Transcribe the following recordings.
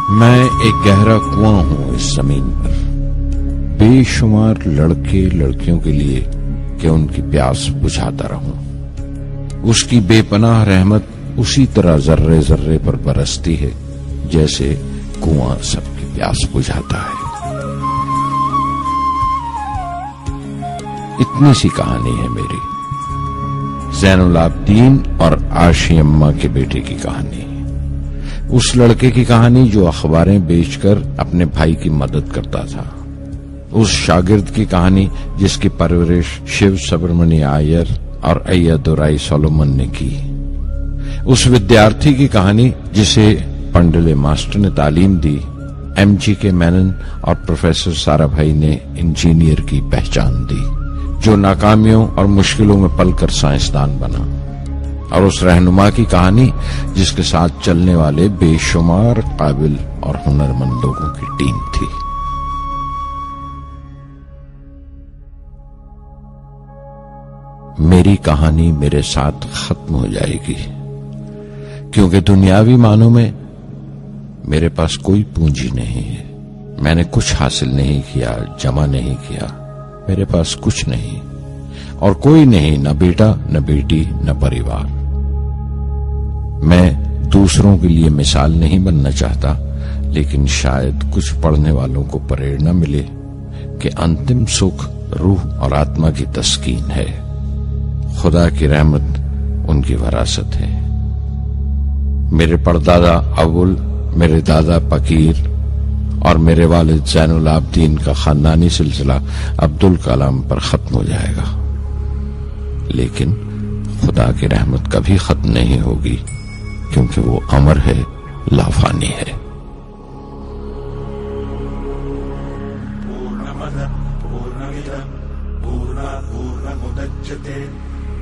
میں ایک گہرا کنواں ہوں اس زمین پر، بے شمار لڑکے لڑکیوں کے لیے کہ ان کی پیاس بجھاتا رہوں۔ اس کی بے پناہ رحمت اسی طرح ذرے ذرے پر برستی ہے جیسے کنواں سب کی پیاس بجھاتا ہے۔ اتنی سی کہانی ہے میری، زین العابدین اور عاشی اماں کے بیٹے کی کہانی، اس لڑکے کی کہانی جو اخباریں بیچ کر اپنے بھائی کی مدد کرتا تھا، اس شاگرد کی کہانی جس کی پرورش شیو سبرمنی آئیر اور ایادورائی سولومن نے کی، اس ودیارتھی کی کہانی جسے پنڈلے ماسٹر نے تعلیم دی، ایم جی کے مینن اور پروفیسر سارا بھائی نے انجینئر کی پہچان دی، جو ناکامیوں اور مشکلوں میں پل کر سائنسدان بنا، اور اس رہنما کی کہانی جس کے ساتھ چلنے والے بے شمار قابل اور ہنرمند لوگوں کی ٹیم تھی۔ میری کہانی میرے ساتھ ختم ہو جائے گی، کیونکہ دنیاوی معنوں میں میرے پاس کوئی پونجی نہیں ہے، میں نے کچھ حاصل نہیں کیا، جمع نہیں کیا، میرے پاس کچھ نہیں اور کوئی نہیں، نہ بیٹا نہ بیٹی نہ پریوار۔ میں دوسروں کے لیے مثال نہیں بننا چاہتا، لیکن شاید کچھ پڑھنے والوں کو پریرنا ملے کہ انتم سکھ روح اور آتما کی تسکین ہے، خدا کی رحمت ان کی وراثت ہے۔ میرے پردادا اول، میرے دادا پکیر اور میرے والد زین العابدین کا خاندانی سلسلہ عبدالکلام پر ختم ہو جائے گا، لیکن خدا کی رحمت کبھی ختم نہیں ہوگی، کیونکہ وہ امر ہے، لافانی ہے۔ پورنمدః پورنمدః پورنات پورنمدچتے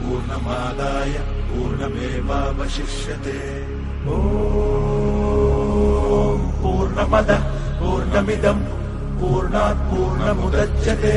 پورنماداయ پورنمیواوششیتے۔ پورنمدః پورنمدم پورنات پورنمدچتے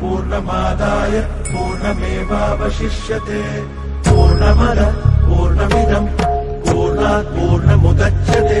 پورنماداయ پورنمیواوششیتے۔ پورنمدః پورنمدم پورنات پورنمدچتے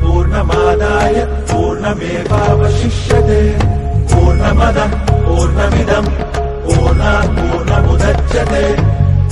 پورنماداయ پورنمیواوششیتے۔ پورنمدః پورنمدم پورنات پورنمدچتے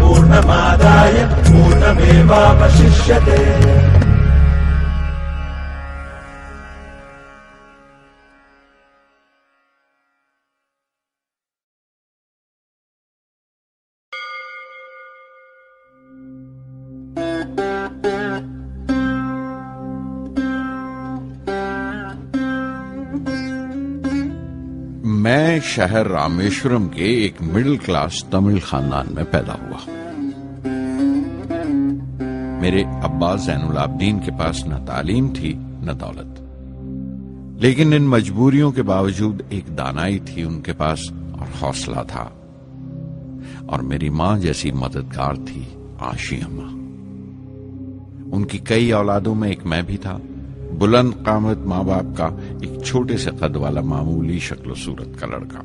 پورنماداయ پورنمیواوششیتے۔ میں شہر رامیشورم کے ایک مڈل کلاس تمل خاندان میں پیدا ہوا۔ میرے ابا زین العابدین کے پاس نہ تعلیم تھی نہ دولت، لیکن ان مجبوریوں کے باوجود ایک دانائی تھی ان کے پاس اور حوصلہ تھا، اور میری ماں جیسی مددگار تھی عاشی اماں۔ ان کی کئی اولادوں میں ایک میں بھی تھا، بلند قامت ماں باپ کا ایک چھوٹے سے قد والا معمولی شکل و صورت کا لڑکا۔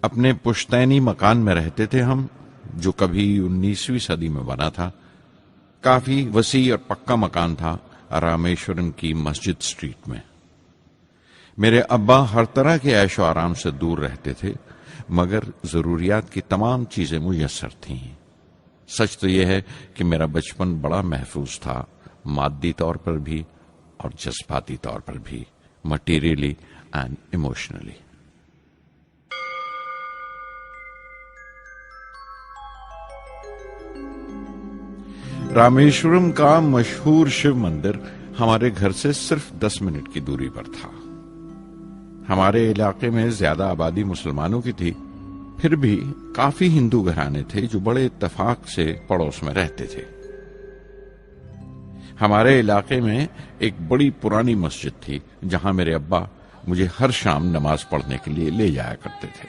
اپنے پشتینی مکان میں رہتے تھے ہم، جو کبھی 19ویں صدی میں بنا تھا۔ کافی وسیع اور پکا مکان تھا رامیشورم کی مسجد سٹریٹ میں۔ میرے ابا ہر طرح کے عیش و آرام سے دور رہتے تھے، مگر ضروریات کی تمام چیزیں میسر تھیں۔ سچ تو یہ ہے کہ میرا بچپن بڑا محفوظ تھا، مادی طور پر بھی اور جذباتی طور پر بھی، مٹیریلی اینڈ ایموشنلی۔ رامیشورم کا مشہور شیو مندر ہمارے گھر سے صرف 10 منٹ کی دوری پر تھا۔ ہمارے علاقے میں زیادہ آبادی مسلمانوں کی تھی، پھر بھی کافی ہندو گھرانے تھے جو بڑے اتفاق سے پڑوس میں رہتے تھے۔ ہمارے علاقے میں ایک بڑی پرانی مسجد تھی جہاں میرے ابا مجھے ہر شام نماز پڑھنے کے لیے لے جایا کرتے تھے۔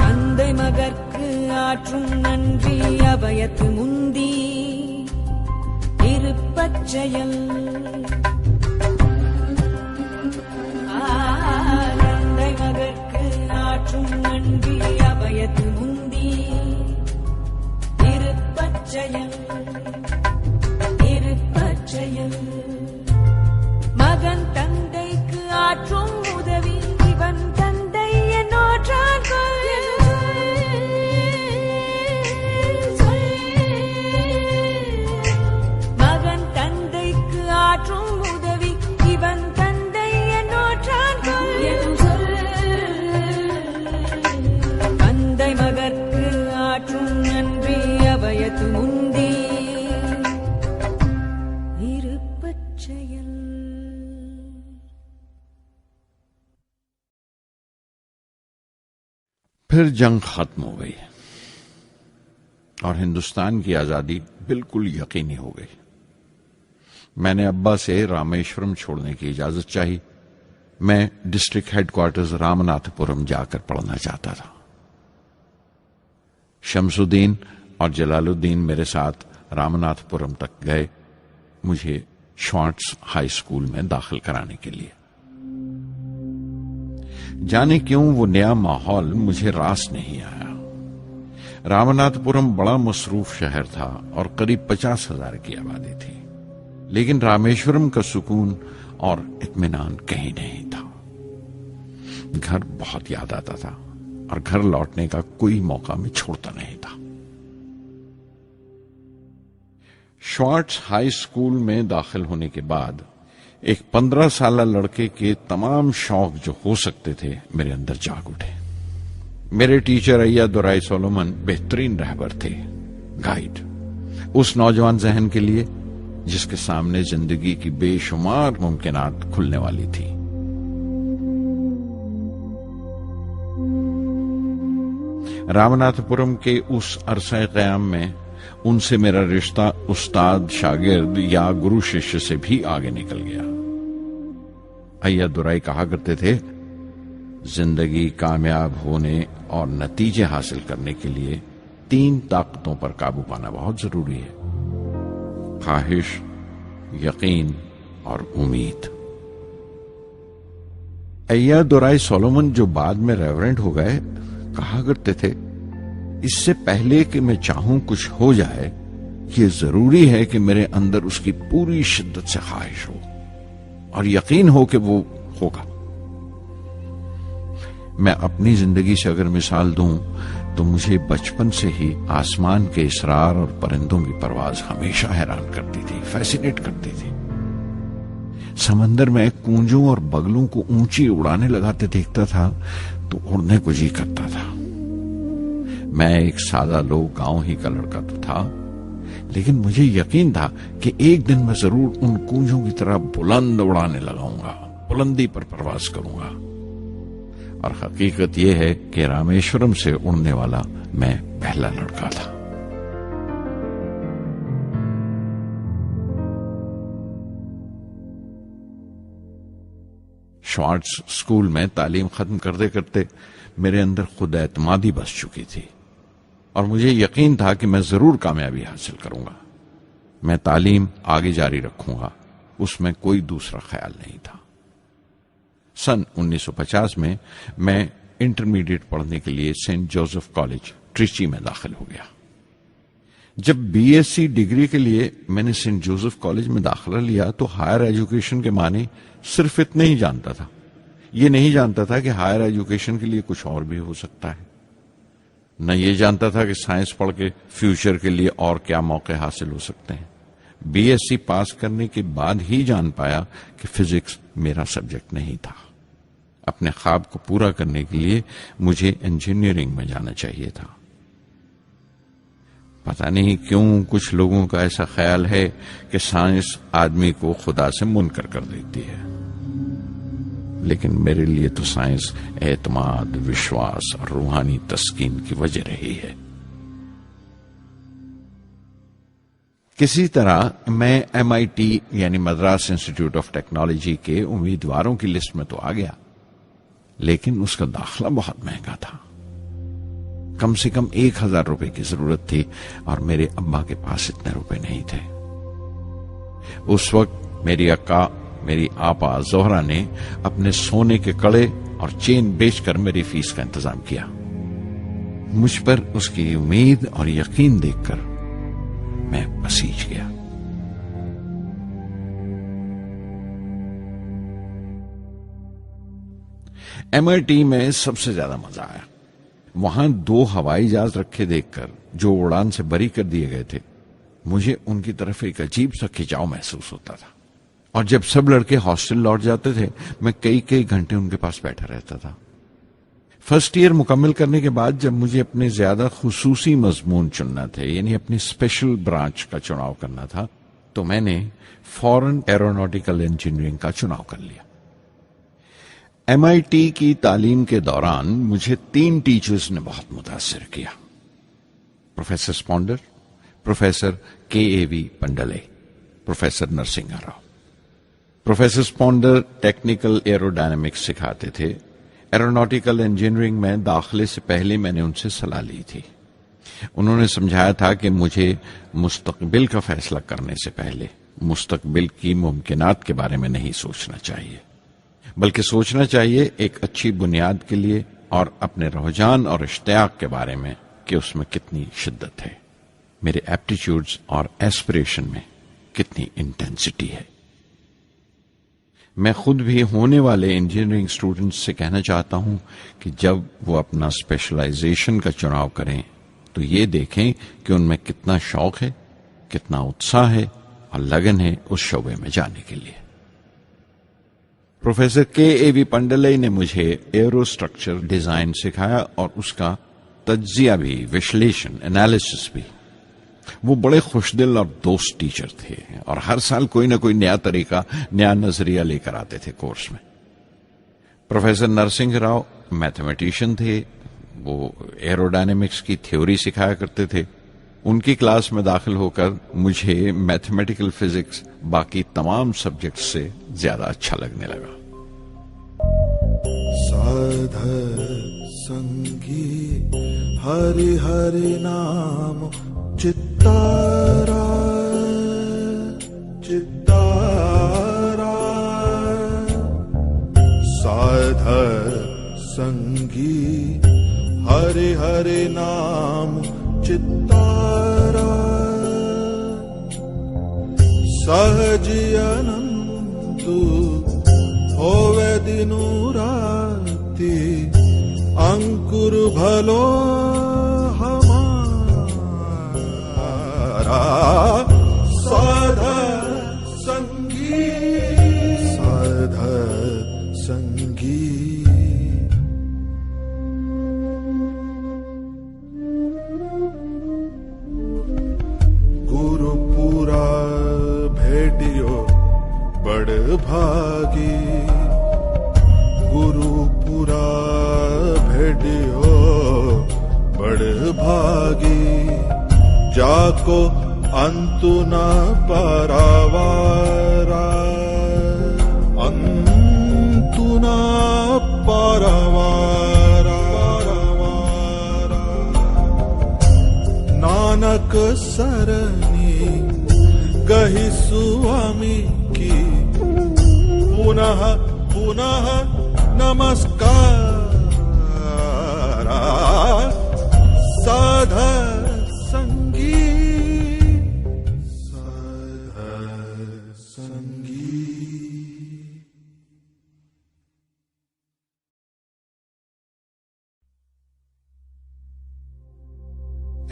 தந்தை மகற்கு ஆற்றும் நன்றி அபயத்து முந்தி இருப்பச்செயல் தந்தை மகற்கு ஆற்றும் நன்றி அபயத்து முந்தி இருப்பச்செயல் இருப்பச்செயல் மகன் தந்தைக்கு ஆற்றும் உதவி இவன் தந்தை என்னோற்றான் கொள் پھر جنگ ختم ہو گئی اور ہندوستان کی آزادی بالکل یقینی ہو گئی. میں نے ابا سے رامیشورم چھوڑنے کی اجازت چاہی. میں ڈسٹرکٹ ہیڈ کوارٹرز رامناتھ پورم جا کر پڑھنا چاہتا تھا. شمس الدین اور جلال الدین میرے ساتھ رامناتھ پورم تک گئے مجھے شوارٹز ہائی اسکول میں داخل کرانے کے لیے. جانے کیوں وہ نیا ماحول مجھے راس نہیں آیا. رامناتھ پورم بڑا مصروف شہر تھا اور قریب 50,000 کی آبادی تھی، لیکن رامیشورم کا سکون اور اطمینان کہیں نہیں تھا. گھر بہت یاد آتا تھا اور گھر لوٹنے کا کوئی موقع میں چھوڑتا نہیں تھا. شوارٹز ہائی اسکول میں داخل ہونے کے بعد ایک 15 سالہ لڑکے کے تمام شوق جو ہو سکتے تھے میرے اندر جاگ اٹھے. میرے ٹیچر ایا دورائی سولومن بہترین رہبر تھے، گائیڈ اس نوجوان ذہن کے لیے جس کے سامنے زندگی کی بے شمار ممکنات کھلنے والی تھی. رامناتھ پورم کے اس عرصہ قیام میں ان سے میرا رشتہ استاد شاگرد یا گرو شیشیہ سے بھی آگے نکل گیا. ایا دورائی کہا کرتے تھے، زندگی کامیاب ہونے اور نتیجے حاصل کرنے کے لیے 3 طاقتوں پر قابو پانا بہت ضروری ہے: خواہش، یقین اور امید. ایا دورائی سولومن جو بعد میں ریورنٹ ہو گئے کہا کرتے تھے، اس سے پہلے کہ میں چاہوں کچھ ہو جائے یہ ضروری ہے کہ میرے اندر اس کی پوری شدت سے خواہش ہو اور یقین ہو کہ وہ ہوگا. میں اپنی زندگی سے اگر مثال دوں تو مجھے بچپن سے ہی آسمان کے اسرار اور پرندوں کی پرواز ہمیشہ حیران کرتی تھی، فیسینیٹ کرتی تھی. سمندر میں کونجوں اور بگلوں کو اونچی اڑانے لگاتے دیکھتا تھا تو اڑنے کو جی کرتا تھا. میں ایک سادہ لوگ گاؤں ہی کا لڑکا تو تھا، لیکن مجھے یقین تھا کہ ایک دن میں ضرور ان کونجوں کی طرح بلند اڑانے لگاؤں گا، بلندی پر پرواز کروں گا. اور حقیقت یہ ہے کہ رامیشورم سے اڑنے والا میں پہلا لڑکا تھا. شوارٹز اسکول میں تعلیم ختم کرتے کرتے میرے اندر خود اعتمادی بس چکی تھی اور مجھے یقین تھا کہ میں ضرور کامیابی حاصل کروں گا. میں تعلیم آگے جاری رکھوں گا، اس میں کوئی دوسرا خیال نہیں تھا. سن 1950 میں انٹرمیڈیٹ پڑھنے کے لیے سینٹ جوزف کالج ٹریچی میں داخل ہو گیا. جب بی ایس سی ڈگری کے لیے میں نے سینٹ جوزف کالج میں داخلہ لیا تو ہائر ایجوکیشن کے معنی صرف اتنے ہی جانتا تھا. یہ نہیں جانتا تھا کہ ہائر ایجوکیشن کے لیے کچھ اور بھی ہو سکتا ہے. نہ یہ جانتا تھا کہ سائنس پڑھ کے فیوچر کے لیے اور کیا موقع حاصل ہو سکتے ہیں. بی ایس سی پاس کرنے کے بعد ہی جان پایا کہ فزکس میرا سبجیکٹ نہیں تھا. اپنے خواب کو پورا کرنے کے لیے مجھے انجینئرنگ میں جانا چاہیے تھا. پتہ نہیں کیوں کچھ لوگوں کا ایسا خیال ہے کہ سائنس آدمی کو خدا سے منکر کر دیتی ہے، لیکن میرے لیے تو سائنس اعتماد، وشواس اور روحانی تسکین کی وجہ رہی ہے. کسی طرح میں MIT یعنی مدراس انسٹیٹیوٹ آف ٹیکنالوجی کے امیدواروں کی لسٹ میں تو آ گیا، لیکن اس کا داخلہ بہت مہنگا تھا. کم سے کم 1,000 روپے کی ضرورت تھی اور میرے ابا کے پاس اتنے روپے نہیں تھے. اس وقت میری اکا، میری آپا زہرا نے اپنے سونے کے کڑے اور چین بیچ کر میری فیس کا انتظام کیا. مجھ پر اس کی امید اور یقین دیکھ کر میں بسیج گیا. MIT میں سب سے زیادہ مزہ آیا. وہاں 2 ہوائی جہاز رکھے دیکھ کر جو اڑان سے بری کر دیے گئے تھے، مجھے ان کی طرف ایک عجیب سا کھچاؤ محسوس ہوتا تھا. اور جب سب لڑکے ہاسٹل لوٹ جاتے تھے میں کئی گھنٹے ان کے پاس بیٹھا رہتا تھا. فرسٹ ایئر مکمل کرنے کے بعد جب مجھے اپنے زیادہ خصوصی مضمون چننا تھے، یعنی اپنی اسپیشل برانچ کا چناؤ کرنا تھا، تو میں نے فورن ایروناٹیکل انجینئرنگ کا چناؤ کر لیا. MIT کی تعلیم کے دوران مجھے 3 ٹیچرز نے بہت متاثر کیا: پروفیسر اسپونڈر، professor KAV Pandalai, professor Narasimha Rao. Professor اسپونڈر ٹیکنیکل ایروڈائنمکس سکھاتے تھے۔ ایروناٹیکل انجینئرنگ میں داخلے سے پہلے میں نے ان سے صلاح لی تھی۔ انہوں نے سمجھایا تھا کہ مجھے مستقبل کا فیصلہ کرنے سے پہلے مستقبل کی ممکنات کے بارے میں نہیں سوچنا چاہیے، بلکہ سوچنا چاہیے ایک اچھی بنیاد کے لیے اور اپنے رجحان اور اشتیاق کے بارے میں کہ اس میں کتنی شدت ہے، میرے ایپٹیچیوڈز اور ایسپریشن میں کتنی انٹینسٹی ہے۔ میں خود بھی ہونے والے انجینئرنگ اسٹوڈنٹس سے کہنا چاہتا ہوں کہ جب وہ اپنا اسپیشلائزیشن کا چناؤ کریں تو یہ دیکھیں کہ ان میں کتنا شوق ہے، کتنا اتساہ ہے اور لگن ہے اس شعبے میں جانے کے لیے۔ پروفیسر KAV پنڈلے نے مجھے ایرو اسٹرکچر ڈیزائن سکھایا اور اس کا تجزیہ بھی، وشلیشن، انالیسس بھی۔ وہ بڑے خوش دل اور دوست ٹیچر تھے اور ہر سال کوئی نہ کوئی نیا طریقہ، نیا نظریہ لے کر آتے تھے کورس میں۔ پروفیسر نرسنگھ راؤ میتھمیٹیشین تھے، وہ ایروڈائنمکس کی تھیوری سکھایا کرتے تھے۔ ان کی کلاس میں داخل ہو کر مجھے میتھمیٹیکل فزکس باقی تمام سبجیکٹس سے زیادہ اچھا لگنے لگا۔ سادھر سنگی ہری ہری نام چتارا چتارا، سادھر سنگی ہری ہری نام چتارا، سہجی انت ہوے دنو راتی، انکر بھلو ہمارا، سادھر سنگی سادھر سنگی۔ گرو پورا بھیٹیو بڑ بھاگی، گرو پورا بھیٹیو بڑ بھاگی، جاکو انت نہ پاراوارا، انت نہ پاراوارا، نانک سرنی گہی سوامی کی، پنہ پنہ نمسکار، سادھر سنگی سادھر سنگی۔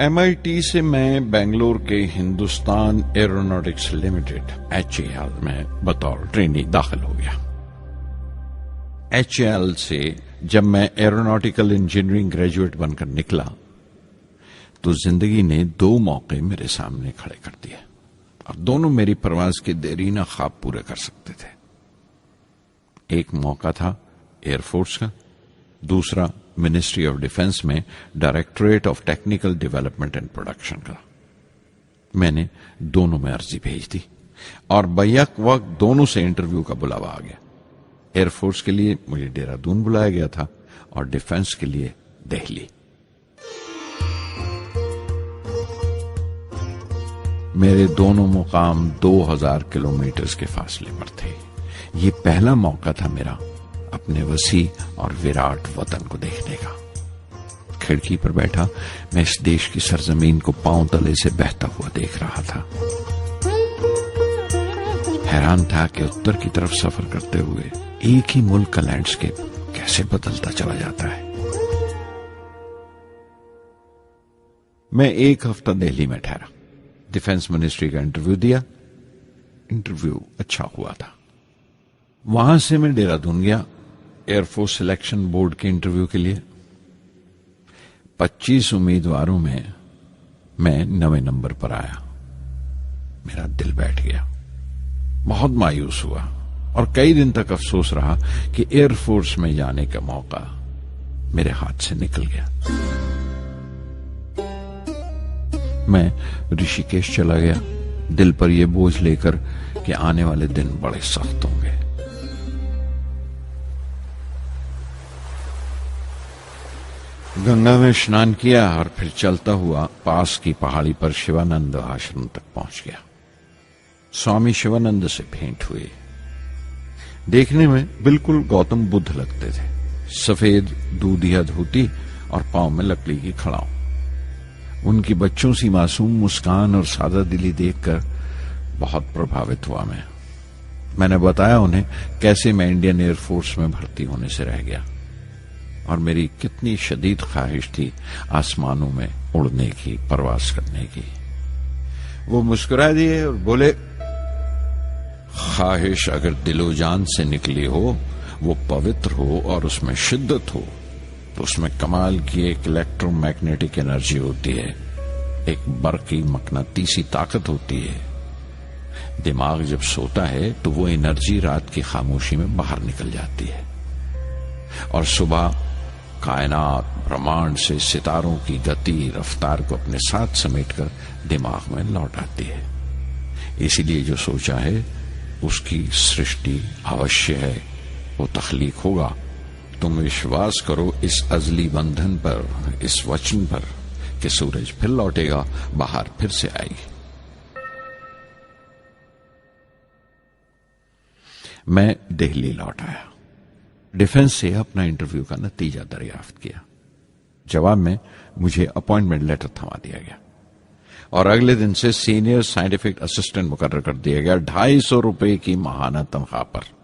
MIT سے میں بنگلور کے ہندوستان ایروناٹکس لمیٹڈ HAL میں بطور ٹرینی داخل ہو گیا۔ HAL سے جب میں ایروناٹیکل انجینئرنگ گریجویٹ بن کر نکلا تو زندگی نے 2 موقع میرے سامنے کھڑے کر دیے اور دونوں میری پرواز کے دیرینہ خواب پورے کر سکتے تھے۔ ایک موقع تھا ایئر فورس کا، دوسرا منسٹری آف ڈیفنس میں directorate of technical development and production کا۔ میں نے دونوں میں عرضی بھیج دی اور بیک وقت دونوں سے انٹرویو کا بلاوا آ گیا۔ ایئر فورس کے لیے مجھے دہرادون بلایا گیا تھا اور ڈیفنس کے لیے دہلی۔ میرے دونوں مقام 2000 کلومیٹرز کے فاصلے پر تھے۔ یہ پہلا موقع تھا میرا اپنے وسیع اور وراٹ وطن کو دیکھنے کا۔ کھڑکی پر بیٹھا میں اس دیش کی سرزمین کو پاؤں تلے سے بہتا ہوا دیکھ رہا تھا۔ حیران تھا کہ اتر کی طرف سفر کرتے ہوئے ایک ہی ملک کا لینڈسکیپ کیسے بدلتا چلا جاتا ہے۔ میں 1 ہفتہ دہلی میں ٹھہرا، ڈیفنس منسٹری کا انٹرویو دیا۔ انٹرویو اچھا ہوا تھا۔ وہاں سے میں دہرادون گیا ایئر فورس سلیکشن بورڈ کے انٹرویو کے لیے۔ 25 امیدواروں میں 9ویں نمبر پر آیا۔ میرا دل بیٹھ گیا، بہت مایوس ہوا اور کئی دن تک افسوس رہا کہ ایئر فورس میں جانے کا موقع میرے ہاتھ سے نکل گیا۔ میں رشی کیش چلا گیا، دل پر یہ بوجھ لے کر کہ آنے والے دن بڑے سخت ہوں گے۔ گنگا میں اسنان کیا اور پھر چلتا ہوا پاس کی پہاڑی پر شیوانند آشرم تک پہنچ گیا۔ سوامی شیوانند سے بھینٹ ہوئی۔ دیکھنے میں بالکل گوتم بدھ لگتے تھے، سفید دودھیا دھوتی اور پاؤں میں لکڑی کی کھڑاؤں۔ ان کی بچوں سی معصوم مسکان اور سادہ دلی دیکھ کر بہت پربھاوت ہوا میں نے بتایا انہیں کیسے میں انڈین ایئر فورس میں بھرتی ہونے سے رہ گیا اور میری کتنی شدید خواہش تھی آسمانوں میں اڑنے کی، پرواز کرنے کی۔ وہ مسکرا دیے اور بولے، خواہش اگر دل و جان سے نکلی ہو، وہ پوتر ہو اور اس میں شدت ہو، تو اس میں کمال کی ایک الیکٹرو میگنیٹک انرجی ہوتی ہے، ایک برقی مقناطیسی طاقت ہوتی ہے۔ دماغ جب سوتا ہے تو وہ انرجی رات کی خاموشی میں باہر نکل جاتی ہے اور صبح کائنات برہمانڈ سے ستاروں کی گتی رفتار کو اپنے ساتھ سمیٹ کر دماغ میں لوٹ آتی ہے۔ اسی لیے جو سوچا ہے اس کی سرشٹی اوشیہ ہے، وہ تخلیق ہوگا۔ تم وشواس کرو اس ازلی بندھن پر، اس وچن پر کہ سورج پھر لوٹے گا، باہر پھر سے آئے گی۔ میں دہلی لوٹ آیا، ڈیفنس سے اپنا انٹرویو کا نتیجہ دریافت کیا۔ جواب میں مجھے اپوائنٹمنٹ لیٹر تھما دیا گیا اور اگلے دن سے سینئر سائنٹیفک اسسٹنٹ مقرر کر دیا گیا، 250 روپے کی ماہانہ تنخواہ پر۔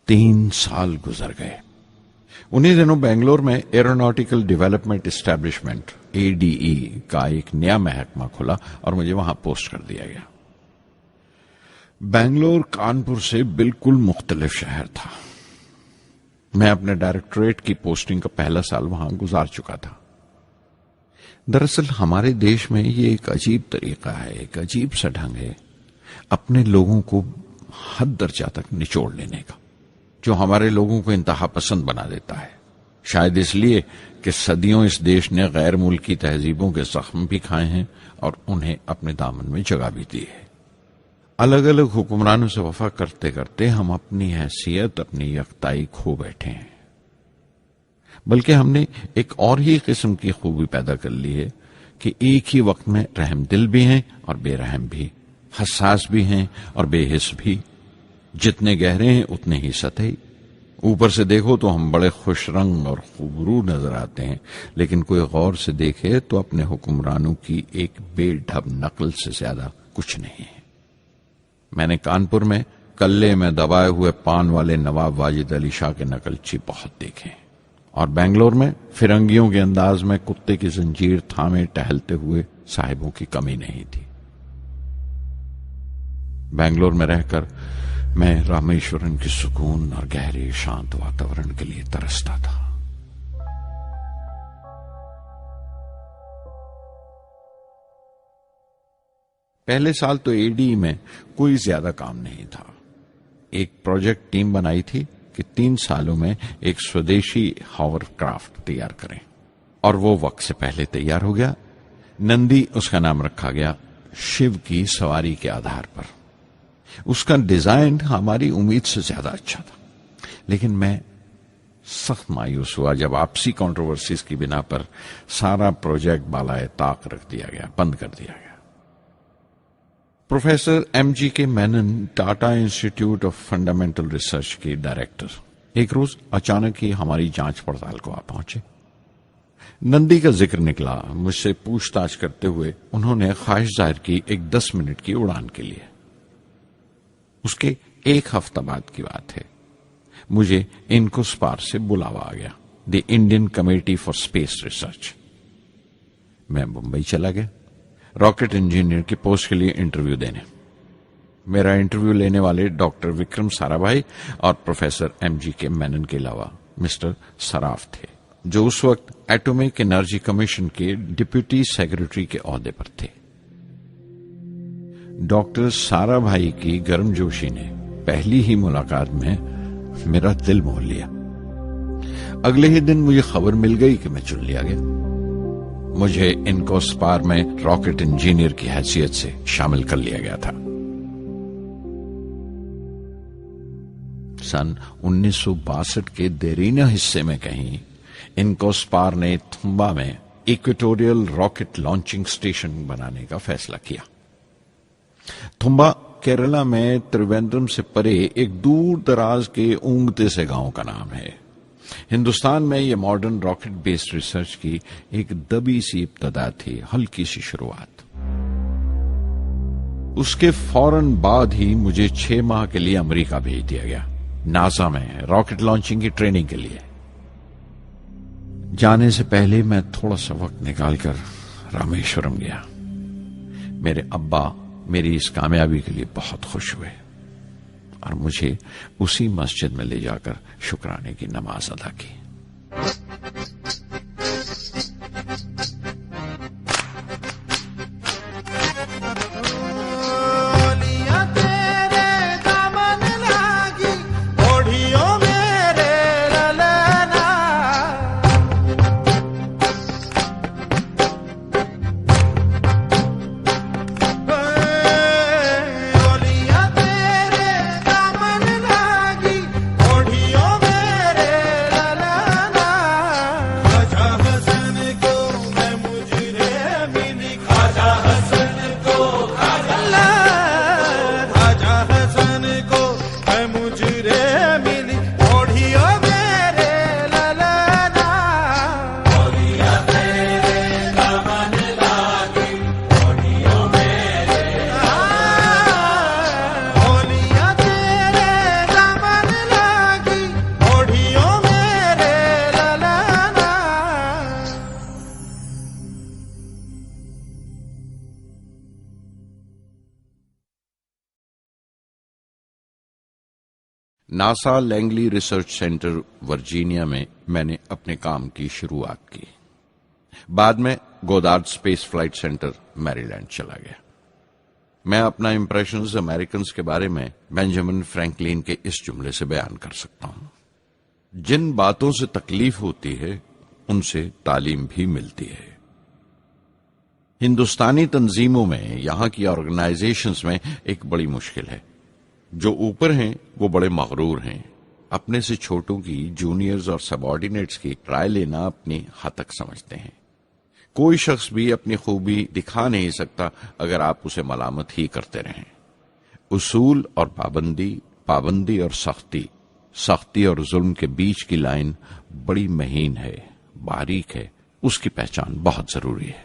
3 سال گزر گئے۔ انہی دنوں بنگلور میں ایروناٹیکل ڈیولپمنٹ اسٹیبلشمنٹ ADE کا ایک نیا محکمہ کھلا اور مجھے وہاں پوسٹ کر دیا گیا۔ بنگلور کانپور سے بالکل مختلف شہر تھا۔ میں اپنے ڈائریکٹوریٹ کی پوسٹنگ کا پہلا سال وہاں گزار چکا تھا۔ دراصل ہمارے دیش میں یہ ایک عجیب طریقہ ہے، ایک عجیب سا ڈھنگ ہے اپنے لوگوں کو حد درجہ تک نچوڑ لینے کا، جو ہمارے لوگوں کو انتہا پسند بنا دیتا ہے۔ شاید اس لیے کہ صدیوں اس دیش نے غیر ملکی تہذیبوں کے زخم بھی کھائے ہیں اور انہیں اپنے دامن میں جگہ بھی دی ہے۔ الگ الگ حکمرانوں سے وفا کرتے کرتے ہم اپنی حیثیت، اپنی یکتائی کھو بیٹھے ہیں، بلکہ ہم نے ایک اور ہی قسم کی خوبی پیدا کر لی ہے کہ ایک ہی وقت میں رحم دل بھی ہیں اور بے رحم بھی، حساس بھی ہیں اور بے حس بھی، جتنے گہرے ہیں اتنے ہی سطحی۔ اوپر سے دیکھو تو ہم بڑے خوش رنگ اور خوبرو نظر آتے ہیں، لیکن کوئی غور سے دیکھے تو اپنے حکمرانوں کی ایک بے ڈھب نقل سے زیادہ کچھ نہیں ہے۔ میں نے کانپور میں کلے میں دبائے ہوئے پان والے نواب واجد علی شاہ کے نقلچی بہت دیکھے ہیں، اور بنگلور میں فرنگیوں کے انداز میں کتے کی زنجیر تھامے ٹہلتے ہوئے صاحبوں کی کمی نہیں تھی۔ بنگلور میں رہ کر میں رامیشورم کی سکون اور گہرے شانت واتاورن کے لیے ترستا تھا۔ پہلے سال تو ADE میں کوئی زیادہ کام نہیں تھا۔ ایک پروجیکٹ ٹیم بنائی تھی کہ 3 سالوں میں ایک سودیشی ہاور کرافٹ تیار کریں، اور وہ وقت سے پہلے تیار ہو گیا۔ نندی اس کا نام رکھا گیا، شیو کی سواری کے آدھار پر۔ اس کا ڈیزائن ہماری امید سے زیادہ اچھا تھا، لیکن میں سخت مایوس ہوا جب آپسی کنٹروورسیز کی بنا پر سارا پروجیکٹ بالائے طاق رکھ دیا گیا، بند کر دیا گیا۔ Professor MGK Menon, Tata institute of fundamental research کے ڈائریکٹر، ایک روز اچانک ہی ہماری جانچ پڑتال کو آ پہنچے۔ نندی کا ذکر نکلا، مجھ سے پوچھ تاچھ کرتے ہوئے انہوں نے خواہش ظاہر کی ایک 10 منٹ کی اڑان کے لیے۔ اس کے 1 ہفتہ بعد کی بات ہے، مجھے انکوسپار سے بلاوا آ گیا، the Indian committee for space research. میں بمبئی چلا گیا راکٹ انجینئر کی پوسٹ کے لیے انٹرویو دینے۔ میرا انٹرویو لینے والے ڈاکٹر وکرم سارا بھائی اور پروفیسر MGK مینن کے علاوہ مسٹر سراف تھے، جو اس وقت ایٹمک انرجی کمیشن کے ڈپٹی سیکرٹری کے عہدے پر تھے۔ ڈاکٹر سارا بھائی کی گرم جوشی نے پہلی ہی ملاقات میں میرا دل موہ لیا۔ اگلے ہی دن مجھے خبر مل گئی کہ میں چن لیا گیا۔ مجھے انکوسپار میں راکٹ انجینئر کی حیثیت سے شامل کر لیا گیا تھا۔ سن 1962 کے دیرینہ حصے میں کہیں انکوسپار نے تھمبا میں ایکویٹوریل راکٹ لانچنگ سٹیشن بنانے کا فیصلہ کیا۔ تھمبا کیرلا میں تریویندرم سے پرے ایک دور دراز کے اونگتے سے گاؤں کا نام ہے۔ ہندوستان میں یہ ماڈرن راکٹ بیسڈ ریسرچ کی ایک دبی سی ابتدا تھی، ہلکی سی شروعات۔ اس کے فوراً بعد ہی مجھے 6 ماہ کے لیے امریکہ بھیج دیا گیا، ناسا میں راکٹ لانچنگ کی ٹریننگ کے لیے۔ جانے سے پہلے میں تھوڑا سا وقت نکال کر رامیشورم گیا۔ میرے ابا میری اس کامیابی کے لیے بہت خوش ہوئے اور مجھے اسی مسجد میں لے جا کر شکرانے کی نماز ادا کی۔ NASA Langley research centre Virginia میں نے اپنے کام کی شروعات کی۔ بعد میں گودارڈ اسپیس فلائٹ سینٹر میری لینڈ چلا گیا۔ میں اپنا امپریشنز امریکنز کے بارے میں بینجامن فرینکلن کے اس جملے سے بیان کر سکتا ہوں: جن باتوں سے تکلیف ہوتی ہے ان سے تعلیم بھی ملتی ہے۔ ہندوستانی تنظیموں میں، یہاں کی آرگنائزیشنز میں ایک بڑی مشکل ہے۔ جو اوپر ہیں وہ بڑے مغرور ہیں، اپنے سے چھوٹوں کی، جونیئرز اور سب آرڈینیٹس کی رائے لینا اپنی حد تک سمجھتے ہیں۔ کوئی شخص بھی اپنی خوبی دکھا نہیں سکتا اگر آپ اسے ملامت ہی کرتے رہیں۔ اصول اور پابندی، پابندی اور سختی، سختی اور ظلم کے بیچ کی لائن بڑی مہین ہے، باریک ہے، اس کی پہچان بہت ضروری ہے۔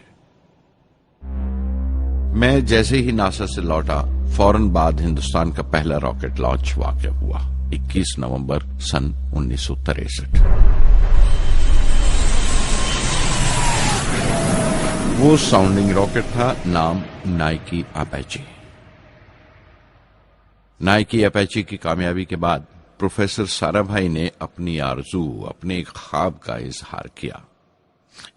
میں جیسے ہی ناسا سے لوٹا، فوراً بعد ہندوستان کا پہلا راکٹ لانچ واقع ہوا، 21 نومبر سن 1963۔ وہ ساؤنڈنگ راکٹ تھا، نام نائکی اپیچی۔ نائکی اپیچی کی کامیابی کے بعد پروفیسر سارا بھائی نے اپنی آرزو، اپنے ایک خواب کا اظہار کیا،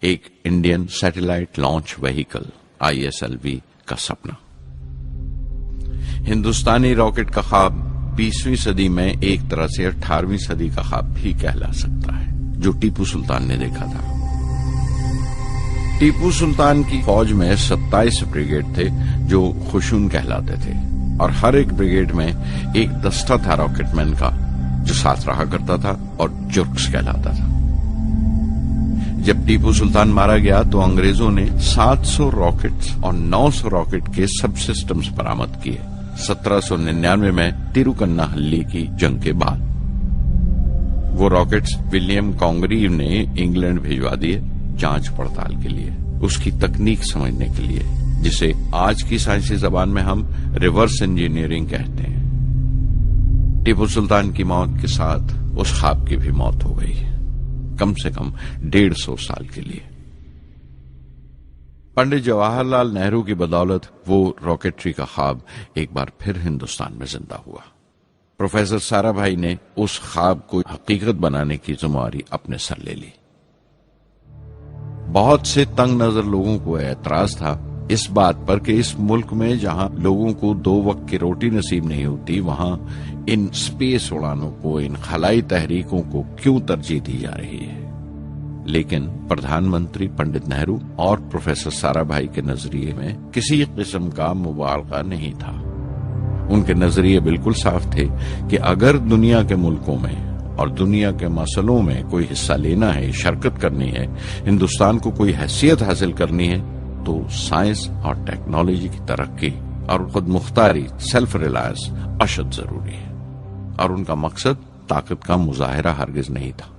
ایک Indian satellite launch vehicle ISLV کا سپنا۔ ہندوستانی راکٹ کا خواب 20ویں صدی میں ایک طرح سے 18ویں صدی کا خواب بھی کہلا سکتا ہے، جو ٹیپو سلطان نے دیکھا تھا۔ ٹیپو سلطان کی فوج میں 27 بریگیڈ تھے جو خشون کہلاتے تھے، اور ہر ایک بریگیڈ میں ایک دستہ تھا راکٹ مین کا جو ساتھ رہا کرتا تھا اور جرکس کہلاتا تھا۔ جب ٹیپو سلطان مارا گیا تو انگریزوں نے 700 راکٹس اور 900 راکٹ کے سب سسٹمز برآمد کیے 1799 میں تیروکناہلی کی جنگ کے بعد۔ وہ راکٹس ولیم کانگریو نے انگلینڈ بھیجوا دیے جانچ پڑتال کے لیے، اس کی تکنیک سمجھنے کے لیے، جسے آج کی سائنسی زبان میں ہم ریورس انجینئرنگ کہتے ہیں۔ ٹیپو سلطان کی موت کے ساتھ اس خواب کی بھی موت ہو گئی، کم سے کم 150 سال کے لیے۔ پنڈت جواہر لال نہرو کی بدولت وہ راکٹری کا خواب ایک بار پھر ہندوستان میں زندہ ہوا۔ پروفیسر سارا بھائی نے اس خواب کو حقیقت بنانے کی ذمہ داری اپنے سر لے لی۔ بہت سے تنگ نظر لوگوں کو اعتراض تھا اس بات پر کہ اس ملک میں جہاں لوگوں کو 2 وقت کی روٹی نصیب نہیں ہوتی وہاں ان اسپیس اڑانوں کو، ان خلائی تحریکوں کو کیوں ترجیح دی جا رہی ہے۔ لیکن پردھان منتری پنڈت نہرو اور پروفیسر سارا بھائی کے نظریے میں کسی قسم کا مبالغہ نہیں تھا۔ ان کے نظریے بالکل صاف تھے کہ اگر دنیا کے ملکوں میں اور دنیا کے مسئلوں میں کوئی حصہ لینا ہے، شرکت کرنی ہے، ہندوستان کو کوئی حیثیت حاصل کرنی ہے تو سائنس اور ٹیکنالوجی کی ترقی اور خود مختاری، سیلف ریلائنس اشد ضروری ہے، اور ان کا مقصد طاقت کا مظاہرہ ہرگز نہیں تھا۔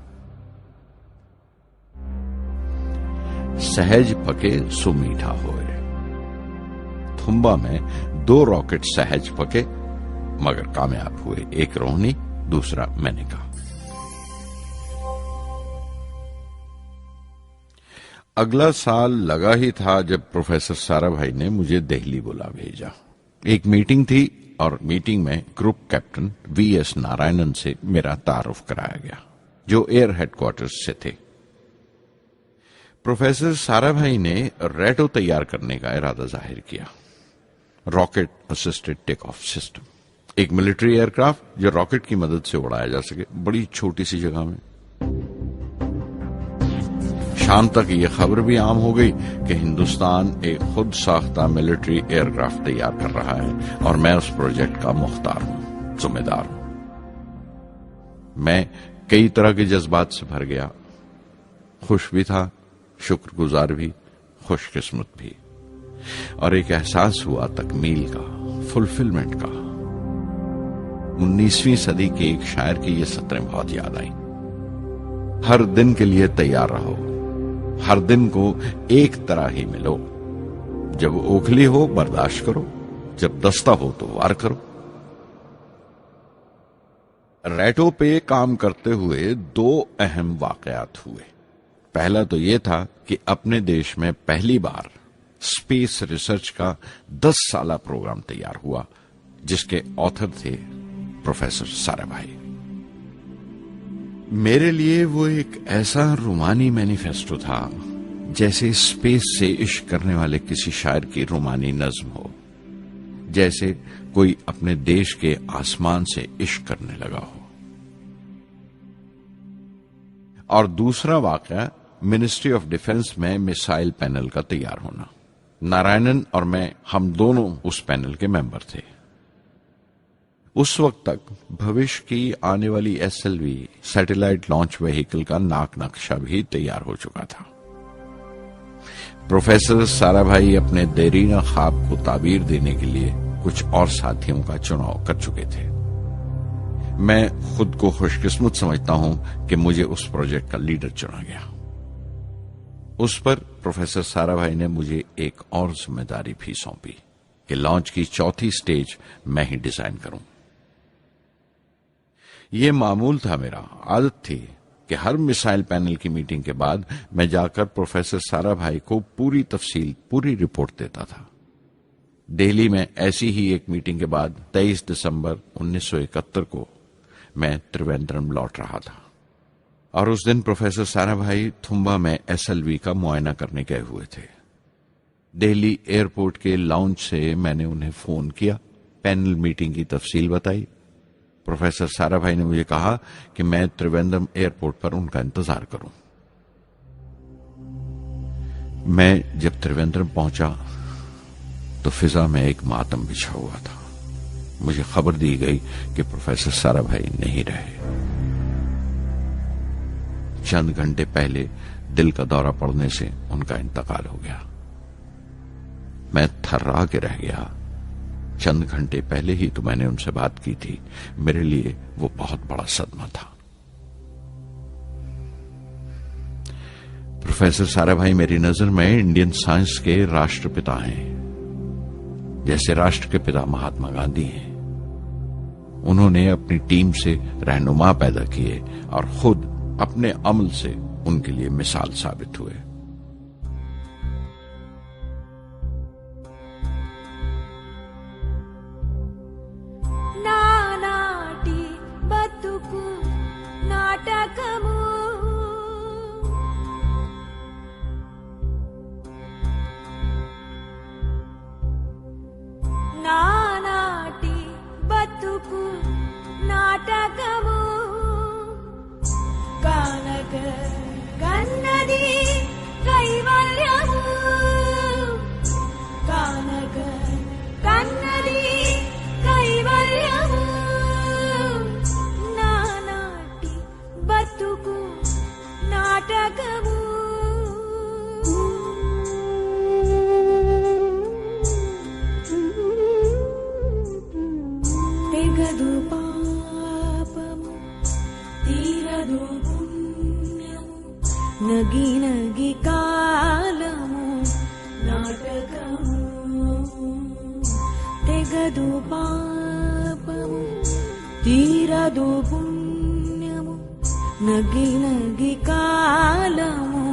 سہج پکے سو میٹھا ہوئے، تھمبا میں 2 راکٹ سہج پکے مگر کامیاب ہوئے، ایک روہنی، دوسرا مینیکا۔ اگلا سال لگا ہی تھا جب پروفیسر سارا بھائی نے مجھے دہلی بلا بھیجا۔ ایک میٹنگ تھی اور میٹنگ میں group captain V S Narayanan سے میرا تعارف کرایا گیا جو ایئر ہیڈ کوارٹرز سے تھے۔ پروفیسر سارا بھائی نے ریٹو تیار کرنے کا ارادہ ظاہر کیا، rocket assisted take of system, ایک ملٹری ایئر کرافٹ جو راکٹ کی مدد سے اڑایا جا سکے بڑی چھوٹی سی جگہ میں۔ شام تک یہ خبر بھی عام ہو گئی کہ ہندوستان ایک خود ساختہ ملٹری ایئر کرافٹ تیار کر رہا ہے اور میں اس پروجیکٹ کا مختار ہوں، ذمہ دار ہوں۔ میں کئی طرح کے جذبات سے بھر گیا، خوش بھی تھا، شکر گزار بھی، خوش قسمت بھی، اور ایک احساس ہوا تکمیل کا، فلفلمنٹ کا۔ 19ویں صدی کے ایک شاعر کی یہ سطریں بہت یاد آئیں، ہر دن کے لیے تیار رہو، ہر دن کو ایک طرح ہی ملو، جب اوکھلی ہو برداشت کرو، جب دستہ ہو تو وار کرو۔ ریٹو پہ کام کرتے ہوئے 2 اہم واقعات ہوئے۔ پہلا تو یہ تھا کہ اپنے دیش میں پہلی بار اسپیس ریسرچ کا 10 سالہ پروگرام تیار ہوا جس کے آتھر تھے پروفیسر سارا بھائی۔ میرے لیے وہ ایک ایسا رومانی مینیفیسٹو تھا جیسے اسپیس سے عشق کرنے والے کسی شاعر کی رومانی نظم ہو، جیسے کوئی اپنے دیش کے آسمان سے عشق کرنے لگا ہو۔ اور دوسرا واقعہ منسٹری آف ڈیفنس میں میسائل پینل کا تیار ہونا۔ نارائنن اور میں، ہم دونوں اس پینل کے ممبر تھے۔ اس وقت تک بھوش کی آنے والی SLV سیٹلائٹ لانچ وہیکل کا ناک نقشہ بھی تیار ہو چکا تھا۔ پروفیسر سارا بھائی اپنے دیرینہ خواب کو تعبیر دینے کے لیے کچھ اور ساتھیوں کا چناؤ کر چکے تھے۔ میں خود کو خوش قسمت سمجھتا ہوں کہ مجھے اس پروجیکٹ کا لیڈر چنا گیا۔ اس پر پروفیسر سارا بھائی نے مجھے ایک اور ذمہ داری بھی سونپی کہ لانچ کی 4تھی سٹیج میں ہی ڈیزائن کروں۔ یہ معمول تھا، میرا عادت تھی کہ ہر میسائل پینل کی میٹنگ کے بعد میں جا کر پروفیسر سارا بھائی کو پوری تفصیل، پوری رپورٹ دیتا تھا۔ دہلی میں ایسی ہی ایک میٹنگ کے بعد 23 دسمبر 1971 کو میں تریویندرم لوٹ رہا تھا، اور اس دن پروفیسر سارا بھائی تھمبا میں SLV کا معائنہ کرنے گئے ہوئے تھے۔ دہلی ایئرپورٹ کے لاؤنج سے میں نے انہیں فون کیا، پینل میٹنگ کی تفصیل بتائی۔ پروفیسر سارا بھائی نے مجھے کہا کہ میں تریویندرم ایئرپورٹ پر ان کا انتظار کروں۔ میں جب تریویندرم پہنچا تو فضا میں ایک ماتم بچھا ہوا تھا۔ مجھے خبر دی گئی کہ پروفیسر سارا بھائی نہیں رہے۔ چند گھنٹے پہلے دل کا دورہ پڑنے سے ان کا انتقال ہو گیا۔ میں تھرا کے رہ گیا۔ چند گھنٹے پہلے ہی تو میں نے ان سے بات کی تھی، میرے لیے وہ بہت بڑا صدمہ تھا۔ پروفیسر سارا بھائی میری نظر میں انڈین سائنس کے راشٹر پتا ہیں، جیسے راشٹر کے پتا مہاتما گاندھی ہیں۔ انہوں نے اپنی ٹیم سے رہنما پیدا کیے اور خود اپنے عمل سے ان کے لیے مثال ثابت ہوئے۔ నానాటి బతుకు నాటకము పాపము తీరదు పుణ్యము నగి నగి కాలము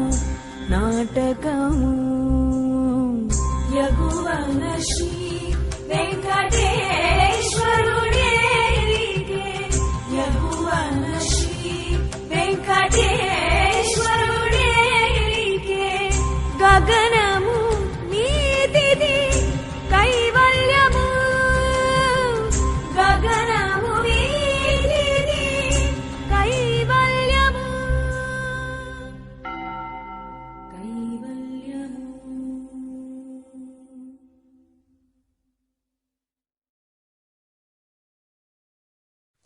నాటకము యగువన Shri వెంకటేశ్వరుడేలికే యగువన Shri వెంకటేశ్వరుడేలికే గగనము నీతిది కైవల్యము గగనము నీతిది కైవల్యము కైవల్యము.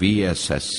VSSC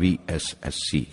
VSSC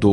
2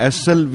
SLV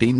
3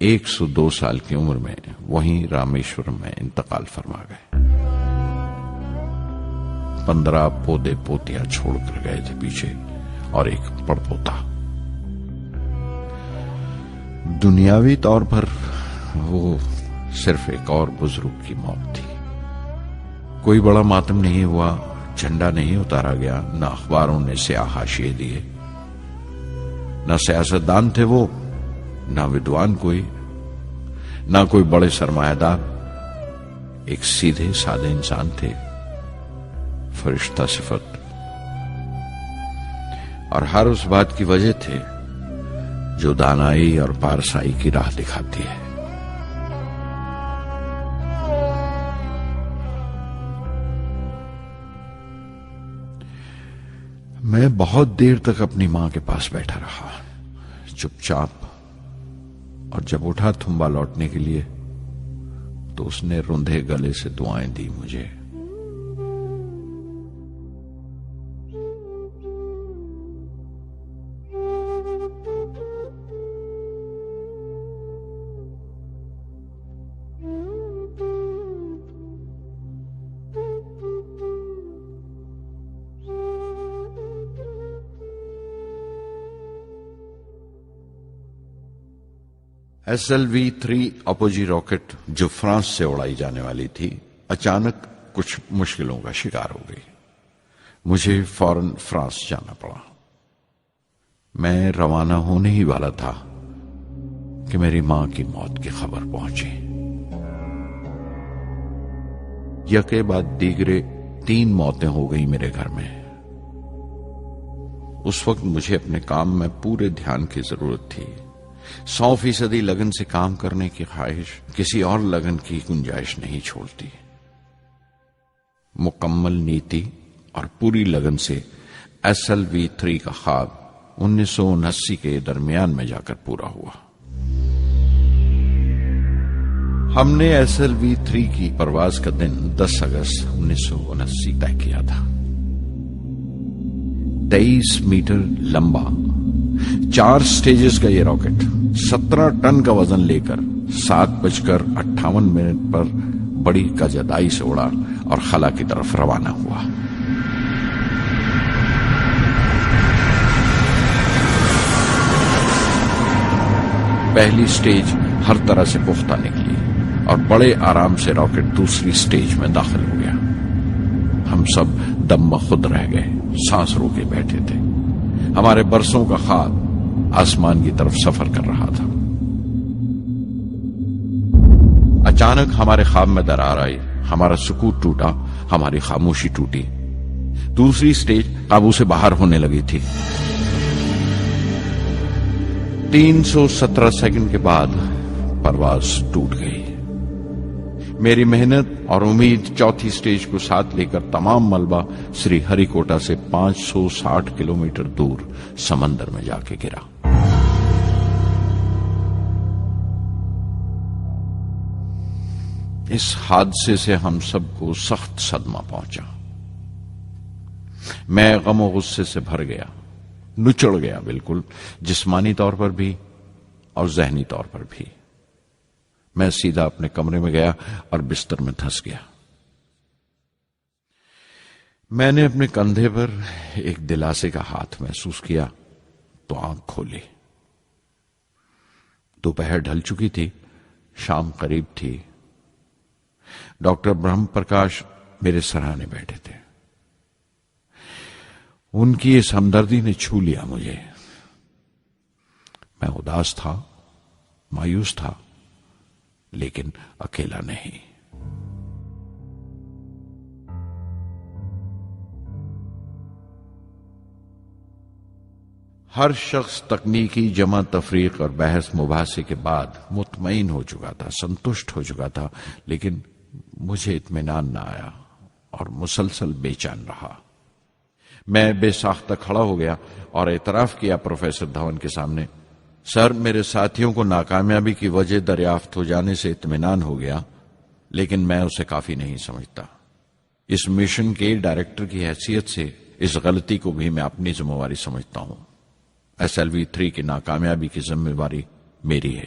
102 سال کی عمر میں وہیں رامیشورم میں انتقال فرما گئے. 15 پودے پوتیاں چھوڑ کر گئے تھے پیچھے اور ایک پڑپوتا. دنیاوی طور پر وہ صرف ایک اور بزرگ کی موت تھی. کوئی بڑا ماتم نہیں ہوا، جھنڈا نہیں اتارا گیا، نہ اخباروں نے سیاہ حاشیے دیے، نہ سیاستدان تھے وہ، نہ ودوان کوئی، نہ کوئی بڑے سرمایہ دار. ایک سیدھے سادے انسان تھے، فرشتہ صفت، اور ہر اس بات کی وجہ تھے جو دانائی اور پارسائی کی راہ دکھاتی ہے. میں بہت دیر تک اپنی ماں کے پاس بیٹھا رہا، چپ چاپ، اور جب اٹھا تھمبا لوٹنے کے لیے تو اس نے روندھے گلے سے دعائیں دی مجھے. SLV-3 اپوجی راکٹ جو فرانس سے اڑائی جانے والی تھی اچانک کچھ مشکلوں کا شکار ہو گئی. مجھے فوراً فرانس جانا پڑا. میں روانہ ہونے ہی والا تھا کہ میری ماں کی موت کی خبر پہنچی. یکے بعد دیگرے 3 موتیں ہو گئی میرے گھر میں. اس وقت مجھے اپنے کام میں پورے دھیان کی ضرورت تھی. 100% لگن سے کام کرنے کی خواہش کسی اور لگن کی گنجائش نہیں چھوڑتی. مکمل نیتی اور پوری لگن سے SLV-3 کا خواب 1979 کے درمیان میں جا کر پورا ہوا. ہم نے SLV-3 کی پرواز کا دن 10 اگست 1979 طے کیا تھا. 23 میٹر لمبا 4 سٹیجز کا یہ راکٹ 17 ٹن کا وزن لے کر 7:58 پر بڑی کجدائی سے اڑا اور خلا کی طرف روانہ ہوا. پہلی سٹیج ہر طرح سے پختہ نکلی اور بڑے آرام سے راکٹ دوسری سٹیج میں داخل ہو گیا. ہم سب دم بخود رہ گئے، سانس روکے بیٹھے تھے. ہمارے برسوں کا خواب آسمان کی طرف سفر کر رہا تھا. اچانک ہمارے خواب میں درار آئی، ہمارا سکوت ٹوٹا، ہماری خاموشی ٹوٹی. دوسری سٹیج قابو سے باہر ہونے لگی تھی. 317 سیکنڈ کے بعد پرواز ٹوٹ گئی. میری محنت اور امید چوتھی سٹیج کو ساتھ لے کر تمام ملبہ سری ہری کوٹا سے 560 کلومیٹر دور سمندر میں جا کے گرا. اس حادثے سے ہم سب کو سخت صدمہ پہنچا. میں غم و غصے سے بھر گیا، نچڑ گیا، بالکل جسمانی طور پر بھی اور ذہنی طور پر بھی. میں سیدھا اپنے کمرے میں گیا اور بستر میں دھس گیا. میں نے اپنے کندھے پر ایک دلاسے کا ہاتھ محسوس کیا تو آنکھ کھولی. دوپہر ڈھل چکی تھی، شام قریب تھی. ڈاکٹر برہم پرکاش میرے سراہنے بیٹھے تھے. ان کی اس ہمدردی نے چھو لیا مجھے. میں اداس تھا، مایوس تھا، لیکن اکیلا نہیں. ہر شخص تکنیکی جمع تفریق اور بحث مباحثے کے بعد مطمئن ہو چکا تھا، سنتشٹ ہو چکا تھا، لیکن مجھے اطمینان نہ آیا اور مسلسل بے چین رہا. میں بے ساختہ کھڑا ہو گیا اور اعتراف کیا پروفیسر دھون کے سامنے، سر میرے ساتھیوں کو ناکامیابی کی وجہ دریافت ہو جانے سے اطمینان ہو گیا، لیکن میں اسے کافی نہیں سمجھتا. اس مشن کے ڈائریکٹر کی حیثیت سے اس غلطی کو بھی میں اپنی ذمہ داری سمجھتا ہوں. SLV-3 کی ناکامیابی کی ذمہ داری میری ہے.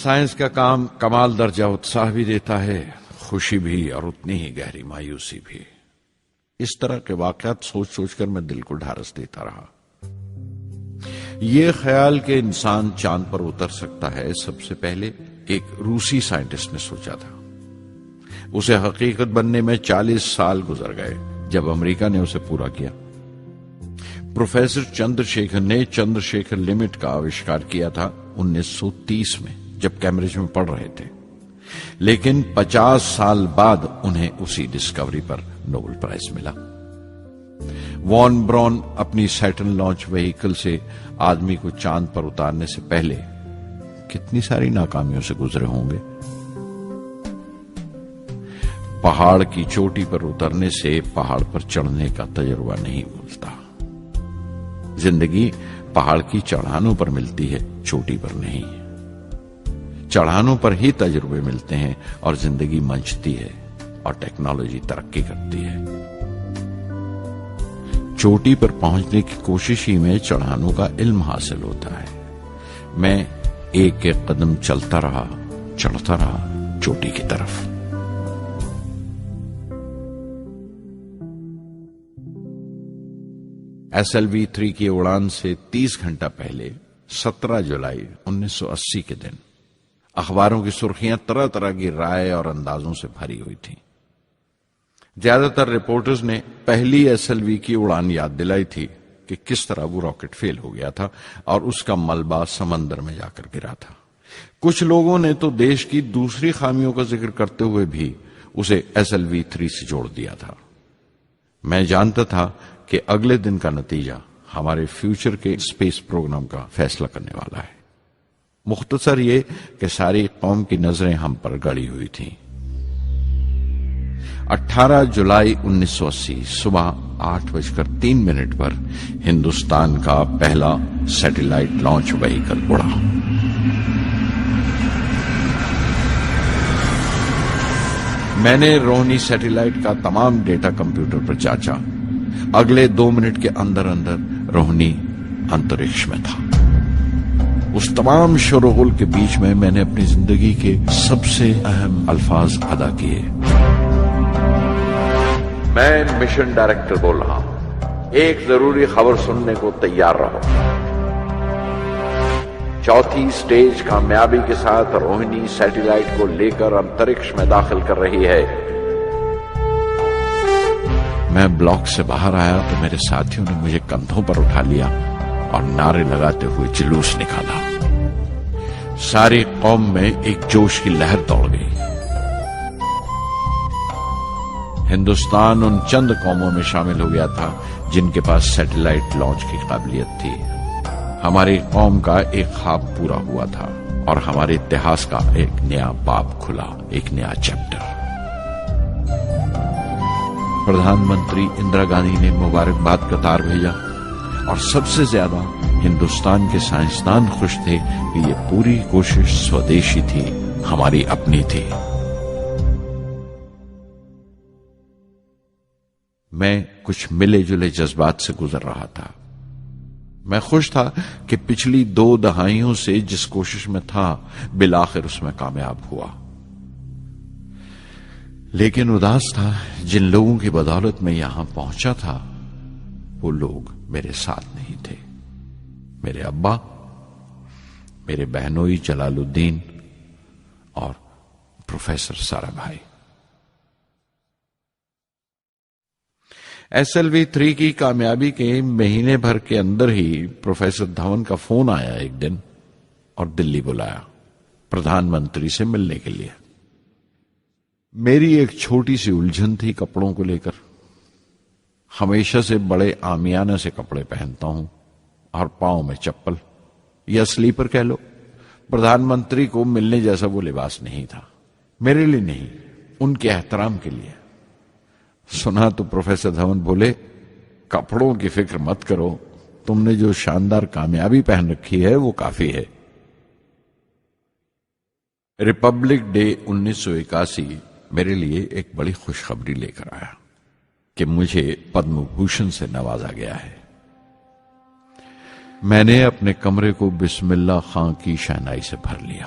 سائنس کا کام کمال درجہ اتساہ بھی دیتا ہے، خوشی بھی اور اتنی ہی گہری مایوسی بھی۔ اس طرح کے واقعات سوچ سوچ کر میں دل کو ڈھارس دیتا رہا۔ یہ خیال کہ انسان چاند پر اتر سکتا ہے سب سے پہلے ایک روسی سائنٹسٹ نے سوچا تھا۔ اسے حقیقت بننے میں 40 سال گزر گئے جب امریکہ نے اسے پورا کیا۔ پروفیسر چندر شیکھر نے چندر شیکھر لمٹ کا آوشکار کیا تھا 1930 میں جب کیمبرج میں پڑھ رہے تھے، لیکن 50 سال بعد انہیں اسی ڈسکوری پر نوبل پرائز ملا۔ وان برون اپنی سیٹرن لانچ وہیکل سے آدمی کو چاند پر اتارنے سے پہلے کتنی ساری ناکامیوں سے گزرے ہوں گے۔ پہاڑ کی چوٹی پر اترنے سے پہاڑ پر چڑھنے کا تجربہ نہیں ملتا۔ زندگی پہاڑ کی چڑھانوں پر ملتی ہے، چوٹی پر نہیں۔ چڑھانوں پر ہی تجربے ملتے ہیں اور زندگی منچتی ہے اور ٹیکنالوجی ترقی کرتی ہے۔ چوٹی پر پہنچنے کی کوشش ہی میں چڑھانوں کا علم حاصل ہوتا ہے۔ میں ایک ایک قدم چلتا رہا، چڑھتا رہا چوٹی کی طرف۔ SLV-3 کی اڑان سے 30 گھنٹہ پہلے 17 جولائی 1980 کے دن اخباروں کی سرخیاں طرح طرح کی رائے اور اندازوں سے بھری ہوئی تھیں۔ زیادہ تر رپورٹرز نے پہلی SLV کی اڑان یاد دلائی تھی کہ کس طرح وہ راکٹ فیل ہو گیا تھا اور اس کا ملبہ سمندر میں جا کر گرا تھا۔ کچھ لوگوں نے تو دیش کی دوسری خامیوں کا ذکر کرتے ہوئے بھی اسے SLV-3 سے جوڑ دیا تھا۔ میں جانتا تھا کہ اگلے دن کا نتیجہ ہمارے فیوچر کے اسپیس پروگرام کا فیصلہ کرنے والا ہے۔ مختصر یہ کہ ساری قوم کی نظریں ہم پر گڑی ہوئی تھیں۔ 18 جولائی 1980 صبح 8:03 پر ہندوستان کا پہلا سیٹلائٹ لانچ وہیکل اڑا۔ میں نے روہنی سیٹلائٹ کا تمام ڈیٹا کمپیوٹر پر جانچا۔ اگلے 2 منٹ کے اندر اندر روہنی انترکش میں تھا۔ اس تمام شور و غل کے بیچ میں نے اپنی زندگی کے سب سے اہم الفاظ ادا کیے۔ میں مشن ڈائریکٹر بول رہا ہوں، ایک ضروری خبر سننے کو تیار رہو۔ چوتھی سٹیج کامیابی کے ساتھ روہنی سیٹلائٹ کو لے کر انترکش میں داخل کر رہی ہے۔ میں بلاک سے باہر آیا تو میرے ساتھیوں نے مجھے کندھوں پر اٹھا لیا اور نعرے لگاتے ہوئے جلوس نکالا۔ ساری قوم میں ایک جوش کی لہر دوڑ گئی۔ ہندوستان ان چند قوموں میں شامل ہو گیا تھا جن کے پاس سیٹلائٹ لانچ کی قابلیت تھی۔ ہماری قوم کا ایک خواب پورا ہوا تھا اور ہمارے اتہاس کا ایک نیا باب کھلا، ایک نیا چیپٹر۔ پردھان منتری اندرا گاندھی نے مبارکباد کا تار بھیجا اور سب سے زیادہ ہندوستان کے سائنسدان خوش تھے کہ یہ پوری کوشش سودیشی تھی، ہماری اپنی تھی۔ میں کچھ ملے جلے جذبات سے گزر رہا تھا۔ میں خوش تھا کہ پچھلی 2 دہائیوں سے جس کوشش میں تھا بالآخر اس میں کامیاب ہوا، لیکن اداس تھا جن لوگوں کی بدولت میں یہاں پہنچا تھا وہ لوگ میرے ساتھ نہیں تھے۔ میرے ابا، میرے بہنوئی جلال الدین اور پروفیسر سارا بھائی۔ SLV-3 کی کامیابی کے مہینے بھر کے اندر ہی پروفیسر دھون کا فون آیا ایک دن اور دلی بلایا پردھان منتری سے ملنے کے لیے۔ میری ایک چھوٹی سی الجھن تھی کپڑوں کو لے کر۔ ہمیشہ سے بڑے عامیانہ سے کپڑے پہنتا ہوں اور پاؤں میں چپل یا سلیپر کہہ لو۔ پردھان منتری کو ملنے جیسا وہ لباس نہیں تھا، میرے لیے نہیں، ان کے احترام کے لیے۔ سنا تو پروفیسر دھون بولے، کپڑوں کی فکر مت کرو، تم نے جو شاندار کامیابی پہن رکھی ہے وہ کافی ہے۔ ریپبلک ڈے 1981 میرے لیے ایک بڑی خوشخبری لے کر آیا کہ مجھے پدم بھوشن سے نوازا گیا ہے۔ میں نے اپنے کمرے کو بسم اللہ خاں کی شہنائی سے بھر لیا۔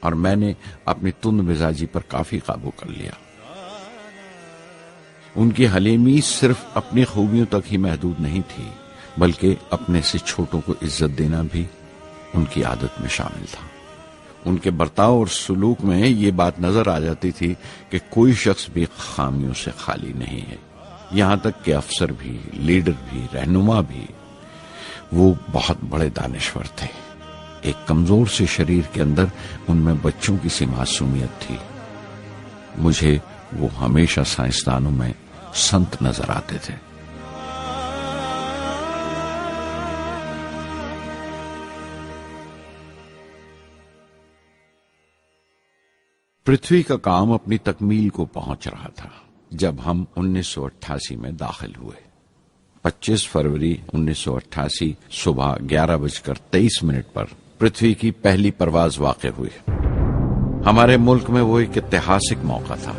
اور میں نے اپنی تند مزاجی پر کافی قابو کر لیا۔ ان کی حلیمی صرف اپنی خوبیوں تک ہی محدود نہیں تھی، بلکہ اپنے سے چھوٹوں کو عزت دینا بھی ان کی عادت میں شامل تھا۔ ان کے برتاؤ اور سلوک میں یہ بات نظر آ جاتی تھی کہ کوئی شخص بھی خامیوں سے خالی نہیں ہے، یہاں تک کہ افسر بھی، لیڈر بھی، رہنما بھی۔ وہ بہت بڑے دانشور تھے۔ ایک کمزور سے شریر کے اندر ان میں بچوں کی سی معصومیت تھی۔ مجھے وہ ہمیشہ سائنسدانوں میں سنت نظر آتے تھے۔ پرتھوی کا کام اپنی تکمیل کو پہنچ رہا تھا جب ہم 1988 میں داخل ہوئے۔ 25 فروری 1988 صبح 11:23 پر پرتھوی کی پہلی پرواز واقع ہوئی۔ ہمارے ملک میں وہ ایک ایتہاسک موقع تھا۔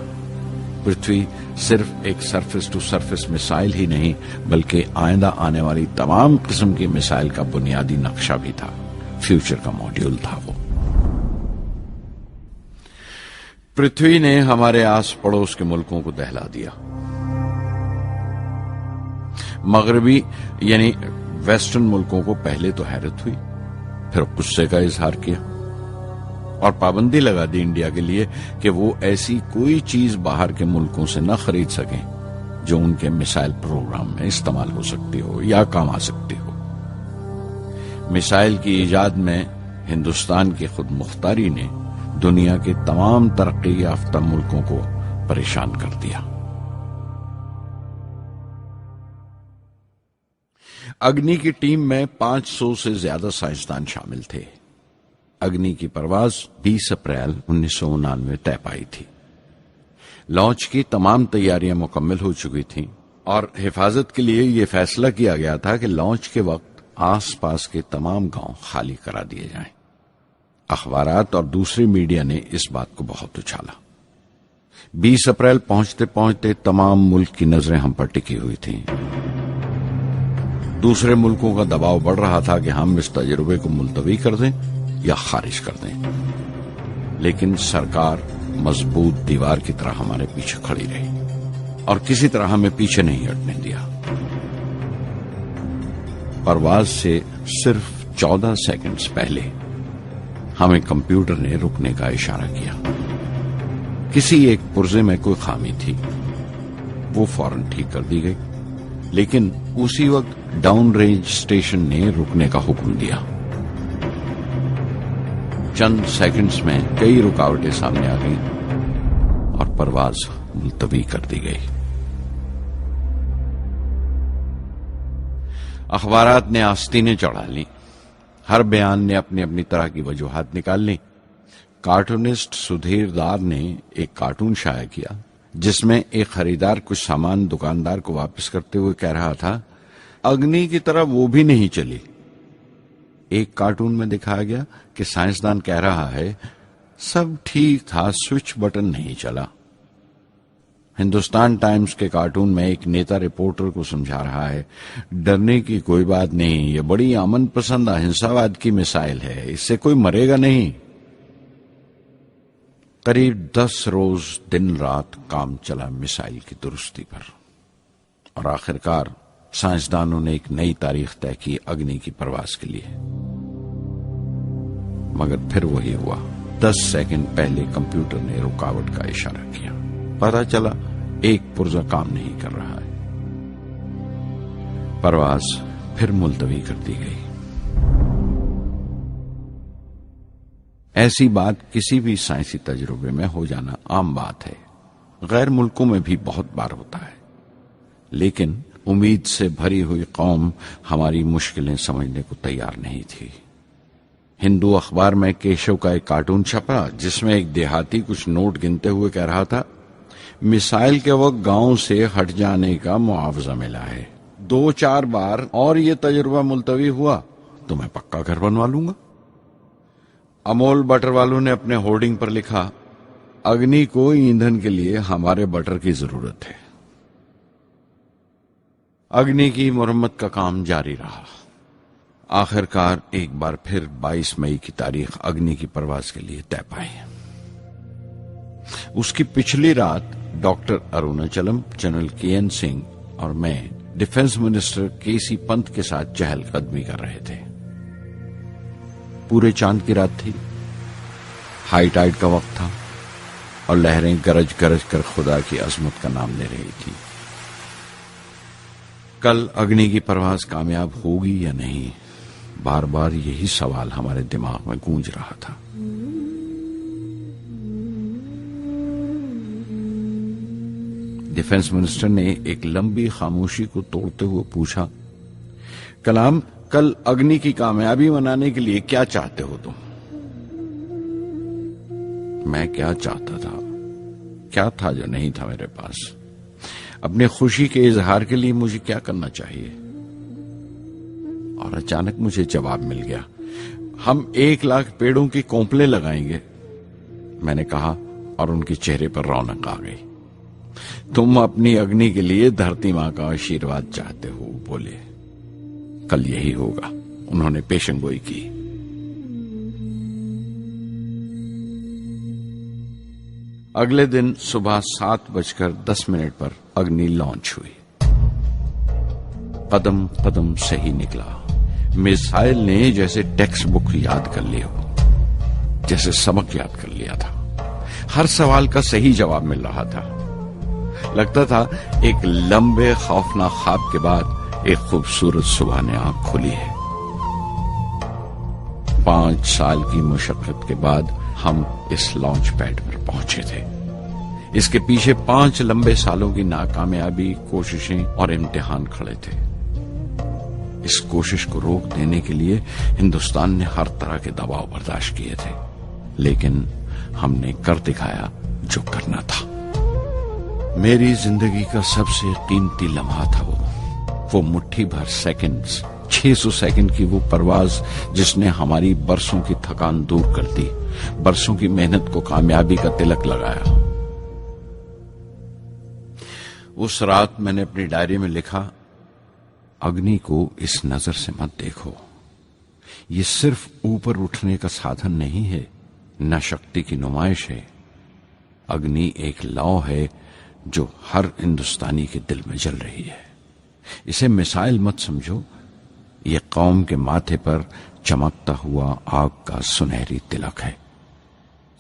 پرتھوی صرف ایک سرفیس ٹو سرفیس میسائل ہی نہیں بلکہ آئندہ آنے والی تمام قسم کی میسائل کا بنیادی نقشہ بھی تھا، فیوچر کا ماڈیول تھا وہ۔ پرتھوی نے ہمارے آس پڑوس کے ملکوں کو دہلا دیا۔ مغربی یعنی ویسٹرن ملکوں کو پہلے تو حیرت ہوئی، پھر غصے کا اظہار کیا اور پابندی لگا دی انڈیا کے لیے کہ وہ ایسی کوئی چیز باہر کے ملکوں سے نہ خرید سکیں جو ان کے میسائل پروگرام میں استعمال ہو سکتی ہو یا کام آ سکتی ہو۔ میسائل کی ایجاد میں ہندوستان کی خود مختاری نے دنیا کے تمام ترقی یافتہ ملکوں کو پریشان کر دیا۔ اگنی کی ٹیم میں 500 سے زیادہ سائنسدان شامل تھے۔ اگنی کی پرواز 20 اپریل 1999 طے پائی تھی۔ لانچ کی تمام تیاریاں مکمل ہو چکی تھیں اور حفاظت کے لیے یہ فیصلہ کیا گیا تھا کہ لانچ کے وقت آس پاس کے تمام گاؤں خالی کرا دیے جائیں۔ اخبارات اور دوسری میڈیا نے اس بات کو بہت اچھالا۔ 20 اپریل پہنچتے پہنچتے تمام ملک کی نظریں ہم پر ٹکی ہوئی تھیں۔ دوسرے ملکوں کا دباؤ بڑھ رہا تھا کہ ہم اس تجربے کو ملتوی کر دیں یا خارج کر دیں، لیکن سرکار مضبوط دیوار کی طرح ہمارے پیچھے کھڑی رہی اور کسی طرح ہمیں پیچھے نہیں ہٹنے دیا۔ پرواز سے صرف 14 سیکنڈز پہلے ہمیں کمپیوٹر نے رکنے کا اشارہ کیا۔ کسی ایک پرزے میں کوئی خامی تھی، وہ فوراً ٹھیک کر دی گئی، لیکن اسی وقت ڈاؤن رینج اسٹیشن نے رکنے کا حکم دیا۔ چند سیکنڈز میں کئی رکاوٹیں سامنے آ گئیں اور پرواز ملتوی کر دی گئی۔ اخبارات نے آستینیں چڑھا لی، ہر بیان نے اپنی اپنی طرح کی وجوہات نکال لی۔ کارٹونسٹ سدھیر دار نے ایک کارٹون شائع کیا جس میں ایک خریدار کچھ سامان دکاندار کو واپس کرتے ہوئے کہہ رہا تھا، اگنی کی طرح وہ بھی نہیں چلی۔ ایک کارٹون میں دکھایا گیا کہ سائنسدان کہہ رہا ہے، سب ٹھیک تھا، سوئچ بٹن نہیں چلا۔ ہندوستان ٹائمز کے کارٹون میں ایک نیتا رپورٹر کو سمجھا رہا ہے، ڈرنے کی کوئی بات نہیں، یہ بڑی امن پسند اہنساواد کی مثال ہے، اس سے کوئی مرے گا نہیں۔ قریب 10 روز دن رات کام چلا میسائل کی درستی پر، اور آخرکار سائنسدانوں نے ایک نئی تاریخ طے کی اگنی کی پرواز کے لیے۔ مگر پھر وہی ہوا، 10 سیکنڈ پہلے کمپیوٹر نے رکاوٹ کا اشارہ کیا۔ پتہ چلا ایک پرزہ کام نہیں کر رہا ہے۔ پرواز پھر ملتوی کر دی گئی۔ ایسی بات کسی بھی سائنسی تجربے میں ہو جانا عام بات ہے، غیر ملکوں میں بھی بہت بار ہوتا ہے، لیکن امید سے بھری ہوئی قوم ہماری مشکلیں سمجھنے کو تیار نہیں تھی۔ ہندو اخبار میں کیشو کا ایک کارٹون چھپا جس میں ایک دیہاتی کچھ نوٹ گنتے ہوئے کہہ رہا تھا، میسائل کے وقت گاؤں سے ہٹ جانے کا معاوضہ ملا ہے، 2-4 بار اور یہ تجربہ ملتوی ہوا تو میں پکا گھر بنوا لوں گا۔ امول بٹر والوں نے اپنے ہورڈنگ پر لکھا، اگنی کو ایندھن کے لیے ہمارے بٹر کی ضرورت ہے۔ اگنی کی مرمت کا کام جاری رہا۔ آخرکار ایک بار پھر 22 مئی کی تاریخ اگنی کی پرواز کے لیے طے پائی۔ اس کی پچھلی رات ڈاکٹر اروناچلم، جنرل کے این سنگھ اور میں ڈیفنس منسٹر کے سی پنت کے ساتھ چہل قدمی کر رہے تھے۔ پورے چاند کی رات تھی، ہائی ٹائیڈ کا وقت تھا اور لہریں گرج گرج کر خدا کی عظمت کا نام لے رہی تھی۔ کل اگنی کی پرواز کامیاب ہوگی یا نہیں، بار بار یہی سوال ہمارے دماغ میں گونج رہا تھا۔ ڈیفنس منسٹر نے ایک لمبی خاموشی کو توڑتے ہوئے پوچھا، کلام، کل اگنی کی کامیابی منانے کے لیے کیا چاہتے ہو تم؟ میں کیا چاہتا تھا؟ کیا تھا جو نہیں تھا میرے پاس؟ اپنے خوشی کے اظہار کے لیے مجھے کیا کرنا چاہیے؟ اور اچانک مجھے جواب مل گیا، ہم 1,00,000 پیڑوں کی کونپلیں لگائیں گے، میں نے کہا، اور ان کے چہرے پر رونق آ گئی۔ تم اپنی اگنی کے لیے دھرتی ماں کا آشیرواد چاہتے ہو، بولے، کل یہی ہوگا۔ انہوں نے پیشن گوئی کی۔ اگلے دن صبح 7:10 پر اگنی لانچ ہوئی۔ قدم قدم صحیح نکلا۔ میزائل نے جیسے ٹیکسٹ بک یاد کر لی ہو، جیسے سبق یاد کر لیا تھا۔ ہر سوال کا صحیح جواب مل رہا تھا۔ لگتا تھا ایک لمبے خوفناک خواب کے بعد ایک خوبصورت صبح نے آنکھ کھلی ہے۔ 5 سال کی مشقت کے بعد ہم اس لانچ پیڈ پر پہنچے تھے۔ اس کے پیچھے 5 لمبے سالوں کی ناکامیابی، کوششیں اور امتحان کھڑے تھے۔ اس کوشش کو روک دینے کے لیے ہندوستان نے ہر طرح کے دباؤ برداشت کیے تھے، لیکن ہم نے کر دکھایا جو کرنا تھا۔ میری زندگی کا سب سے قیمتی لمحہ تھا وہ مٹھی بھر سیکنڈز، 600 سیکنڈ کی وہ پرواز جس نے ہماری برسوں کی تھکان دور کر دی، برسوں کی محنت کو کامیابی کا تلک لگایا۔ اس رات میں نے اپنی ڈائری میں لکھا، اگنی کو اس نظر سے مت دیکھو، یہ صرف اوپر اٹھنے کا سادھن نہیں ہے، نہ شکتی کی نمائش ہے۔ اگنی ایک لو ہے جو ہر ہندوستانی کے دل میں جل رہی ہے۔ اسے مثال مت سمجھو، یہ قوم کے ماتھے پر چمکتا ہوا آگ کا سنہری تلک ہے۔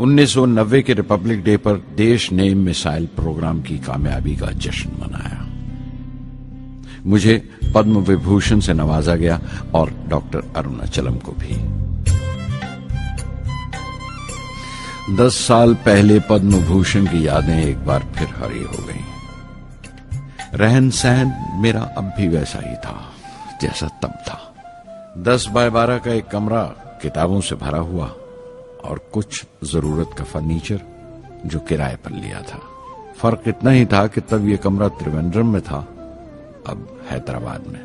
'90 کے ریپبلک ڈے پر دیش نے میسائل پروگرام کی کامیابی کا جشن منایا۔ مجھے پدم وبھوشن سے نوازا گیا اور ڈاکٹر اروناچلم کو بھی۔ 10 سال پہلے پدم بھوشن کی یادیں ایک بار پھر ہری ہو گئیں۔ رہن سہن میرا اب بھی ویسا ہی تھا جیسا تب تھا۔ 10x12 کا ایک کمرہ کتابوں سے بھرا ہوا اور کچھ ضرورت کا فرنیچر جو کرائے پر لیا تھا۔ فرق اتنا ہی تھا کہ تب یہ کمرہ تریویندرم میں تھا، اب حیدرآباد میں۔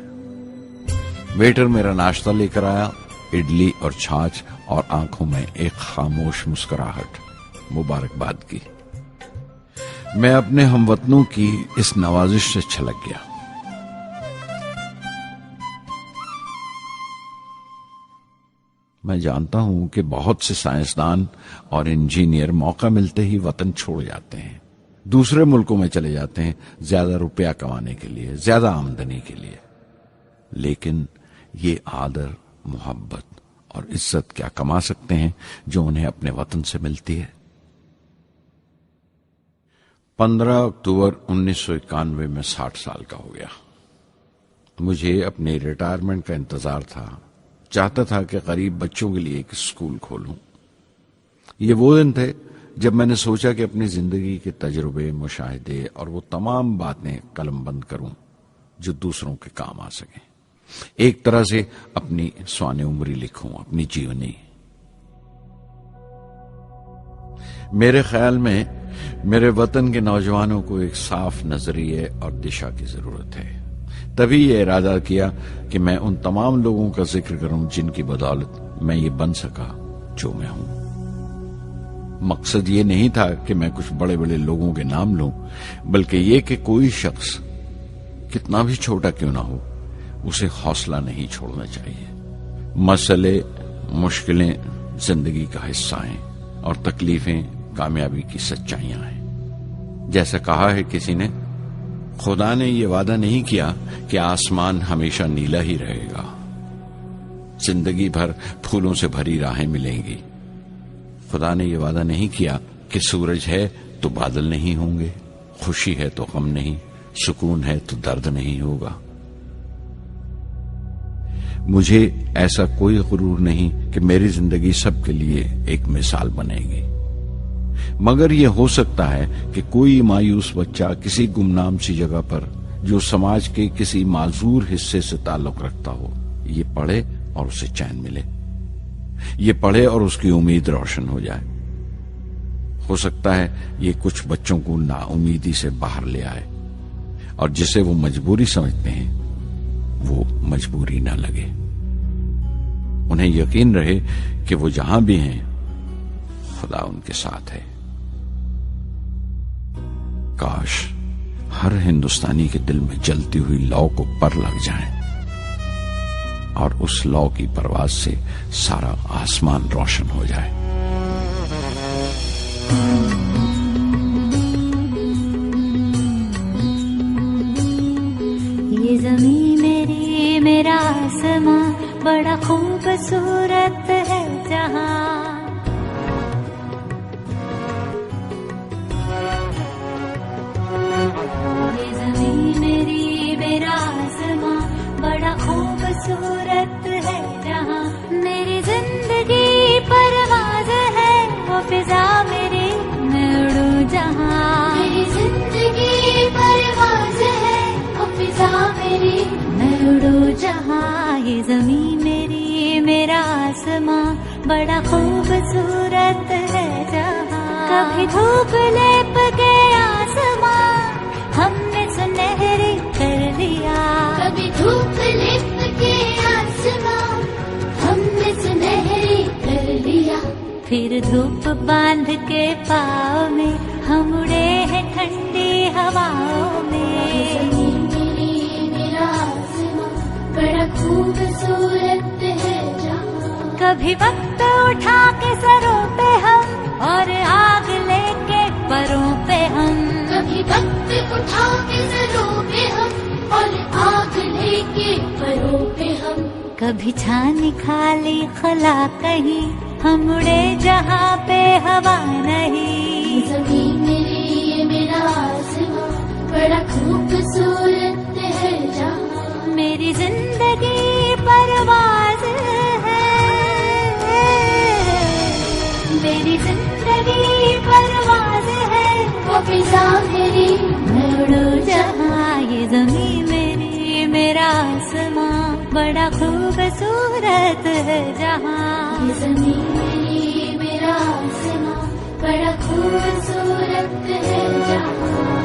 ویٹر میرا ناشتہ لے کر آیا، اڈلی اور چھاچھ، اور آنکھوں میں ایک خاموش مسکراہٹ، مبارکباد کی۔ میں اپنے ہم وطنوں کی اس نوازش سے چھلک گیا۔ میں جانتا ہوں کہ بہت سے سائنسدان اور انجینئر موقع ملتے ہی وطن چھوڑ جاتے ہیں، دوسرے ملکوں میں چلے جاتے ہیں زیادہ روپیہ کمانے کے لیے، زیادہ آمدنی کے لیے، لیکن یہ آدر، محبت اور عزت کیا کما سکتے ہیں جو انہیں اپنے وطن سے ملتی ہے۔ 15 اکتوبر 1991 میں 60 سال کا ہو گیا۔ مجھے اپنے ریٹائرمنٹ کا انتظار تھا، چاہتا تھا کہ غریب بچوں کے لیے ایک اسکول کھولوں۔ یہ وہ دن تھے جب میں نے سوچا کہ اپنی زندگی کے تجربے، مشاہدے اور وہ تمام باتیں قلم بند کروں جو دوسروں کے کام آ سکیں، ایک طرح سے اپنی سوانح عمری لکھوں، اپنی جیونی۔ میرے خیال میں میرے وطن کے نوجوانوں کو ایک صاف نظریے اور دشا کی ضرورت ہے۔ تبھی یہ ارادہ کیا کہ میں ان تمام لوگوں کا ذکر کروں جن کی بدولت میں یہ بن سکا جو میں ہوں۔ مقصد یہ نہیں تھا کہ میں کچھ بڑے بڑے لوگوں کے نام لوں، بلکہ یہ کہ کوئی شخص کتنا بھی چھوٹا کیوں نہ ہو اسے حوصلہ نہیں چھوڑنا چاہیے۔ مسئلے، مشکلیں زندگی کا حصہ ہیں اور تکلیفیں کامیابی کی سچائیاں ہیں۔ جیسا کہا ہے کسی نے، خدا نے یہ وعدہ نہیں کیا کہ آسمان ہمیشہ نیلا ہی رہے گا، زندگی بھر پھولوں سے بھری راہیں ملیں گی۔ خدا نے یہ وعدہ نہیں کیا کہ سورج ہے تو بادل نہیں ہوں گے، خوشی ہے تو غم نہیں، سکون ہے تو درد نہیں ہوگا۔ مجھے ایسا کوئی غرور نہیں کہ میری زندگی سب کے لیے ایک مثال بنے گی، مگر یہ ہو سکتا ہے کہ کوئی مایوس بچہ کسی گمنام سی جگہ پر جو سماج کے کسی معذور حصے سے تعلق رکھتا ہو یہ پڑھے اور اسے چین ملے، یہ پڑھے اور اس کی امید روشن ہو جائے۔ ہو سکتا ہے یہ کچھ بچوں کو نا امیدی سے باہر لے آئے اور جسے وہ مجبوری سمجھتے ہیں وہ مجبوری نہ لگے، انہیں یقین رہے کہ وہ جہاں بھی ہیں خدا ان کے ساتھ ہے۔ کاش ہر ہندوستانی کے دل میں جلتی ہوئی لو کو پر لگ جائیں اور اس لو کی پرواز سے سارا آسمان روشن ہو جائے۔ یہ زمین میری، میرا آسماں، بڑا خوبصورت ہے جہاں۔ یہ زمین میری، میرا آسماں، بڑا خوبصورت ہے جہاں۔ میری زندگی پرواز ہے، وہ فضا میری، میں اڑوں جہاں۔ میری زندگی پرواز ہے، وہ فضا میری، میں اڑوں جہاں۔ یہ زمین میری، میرا آسماں، بڑا خوبصورت ہے جہاں۔ کبھی دھوپ لیپ کے آسماں ہم نے سنہری کر لیا، کبھی دھوپ لیپ کے آسماں ہم نے سنہری کر لیا۔ پھر دھوپ باندھ کے پاؤں میں ہم اڑے ہیں ٹھنڈی ہواؤں میں۔ زمین میری، میرا آسماں، بڑا خوبصورت ہے جہاں۔ کبھی وقت اٹھا کے سروں پہ ہم اور آگ لے کے پروں پہ ہم، کبھی وقت اٹھا کے سروں پہ ہم اور آگ لے کے پروں پہ ہم۔ کبھی چھانی کھالی خلا کہیں، ہم اڑے جہاں پہ ہوا نہیں۔ زمین میری، میرا آسماں، بڑا خوبصورت ہے جہاں۔ میری زندگی پرواز ہے، میری زندگی پرواز ہے، وہ فضا میری، میں اڑوں جہاں۔ یہ زمین میری، میرا آسماں، بڑا خوبصورت ہے جہاں۔ یہ زمین میری، میرا آسماں، بڑا خوبصورت ہے جہاں۔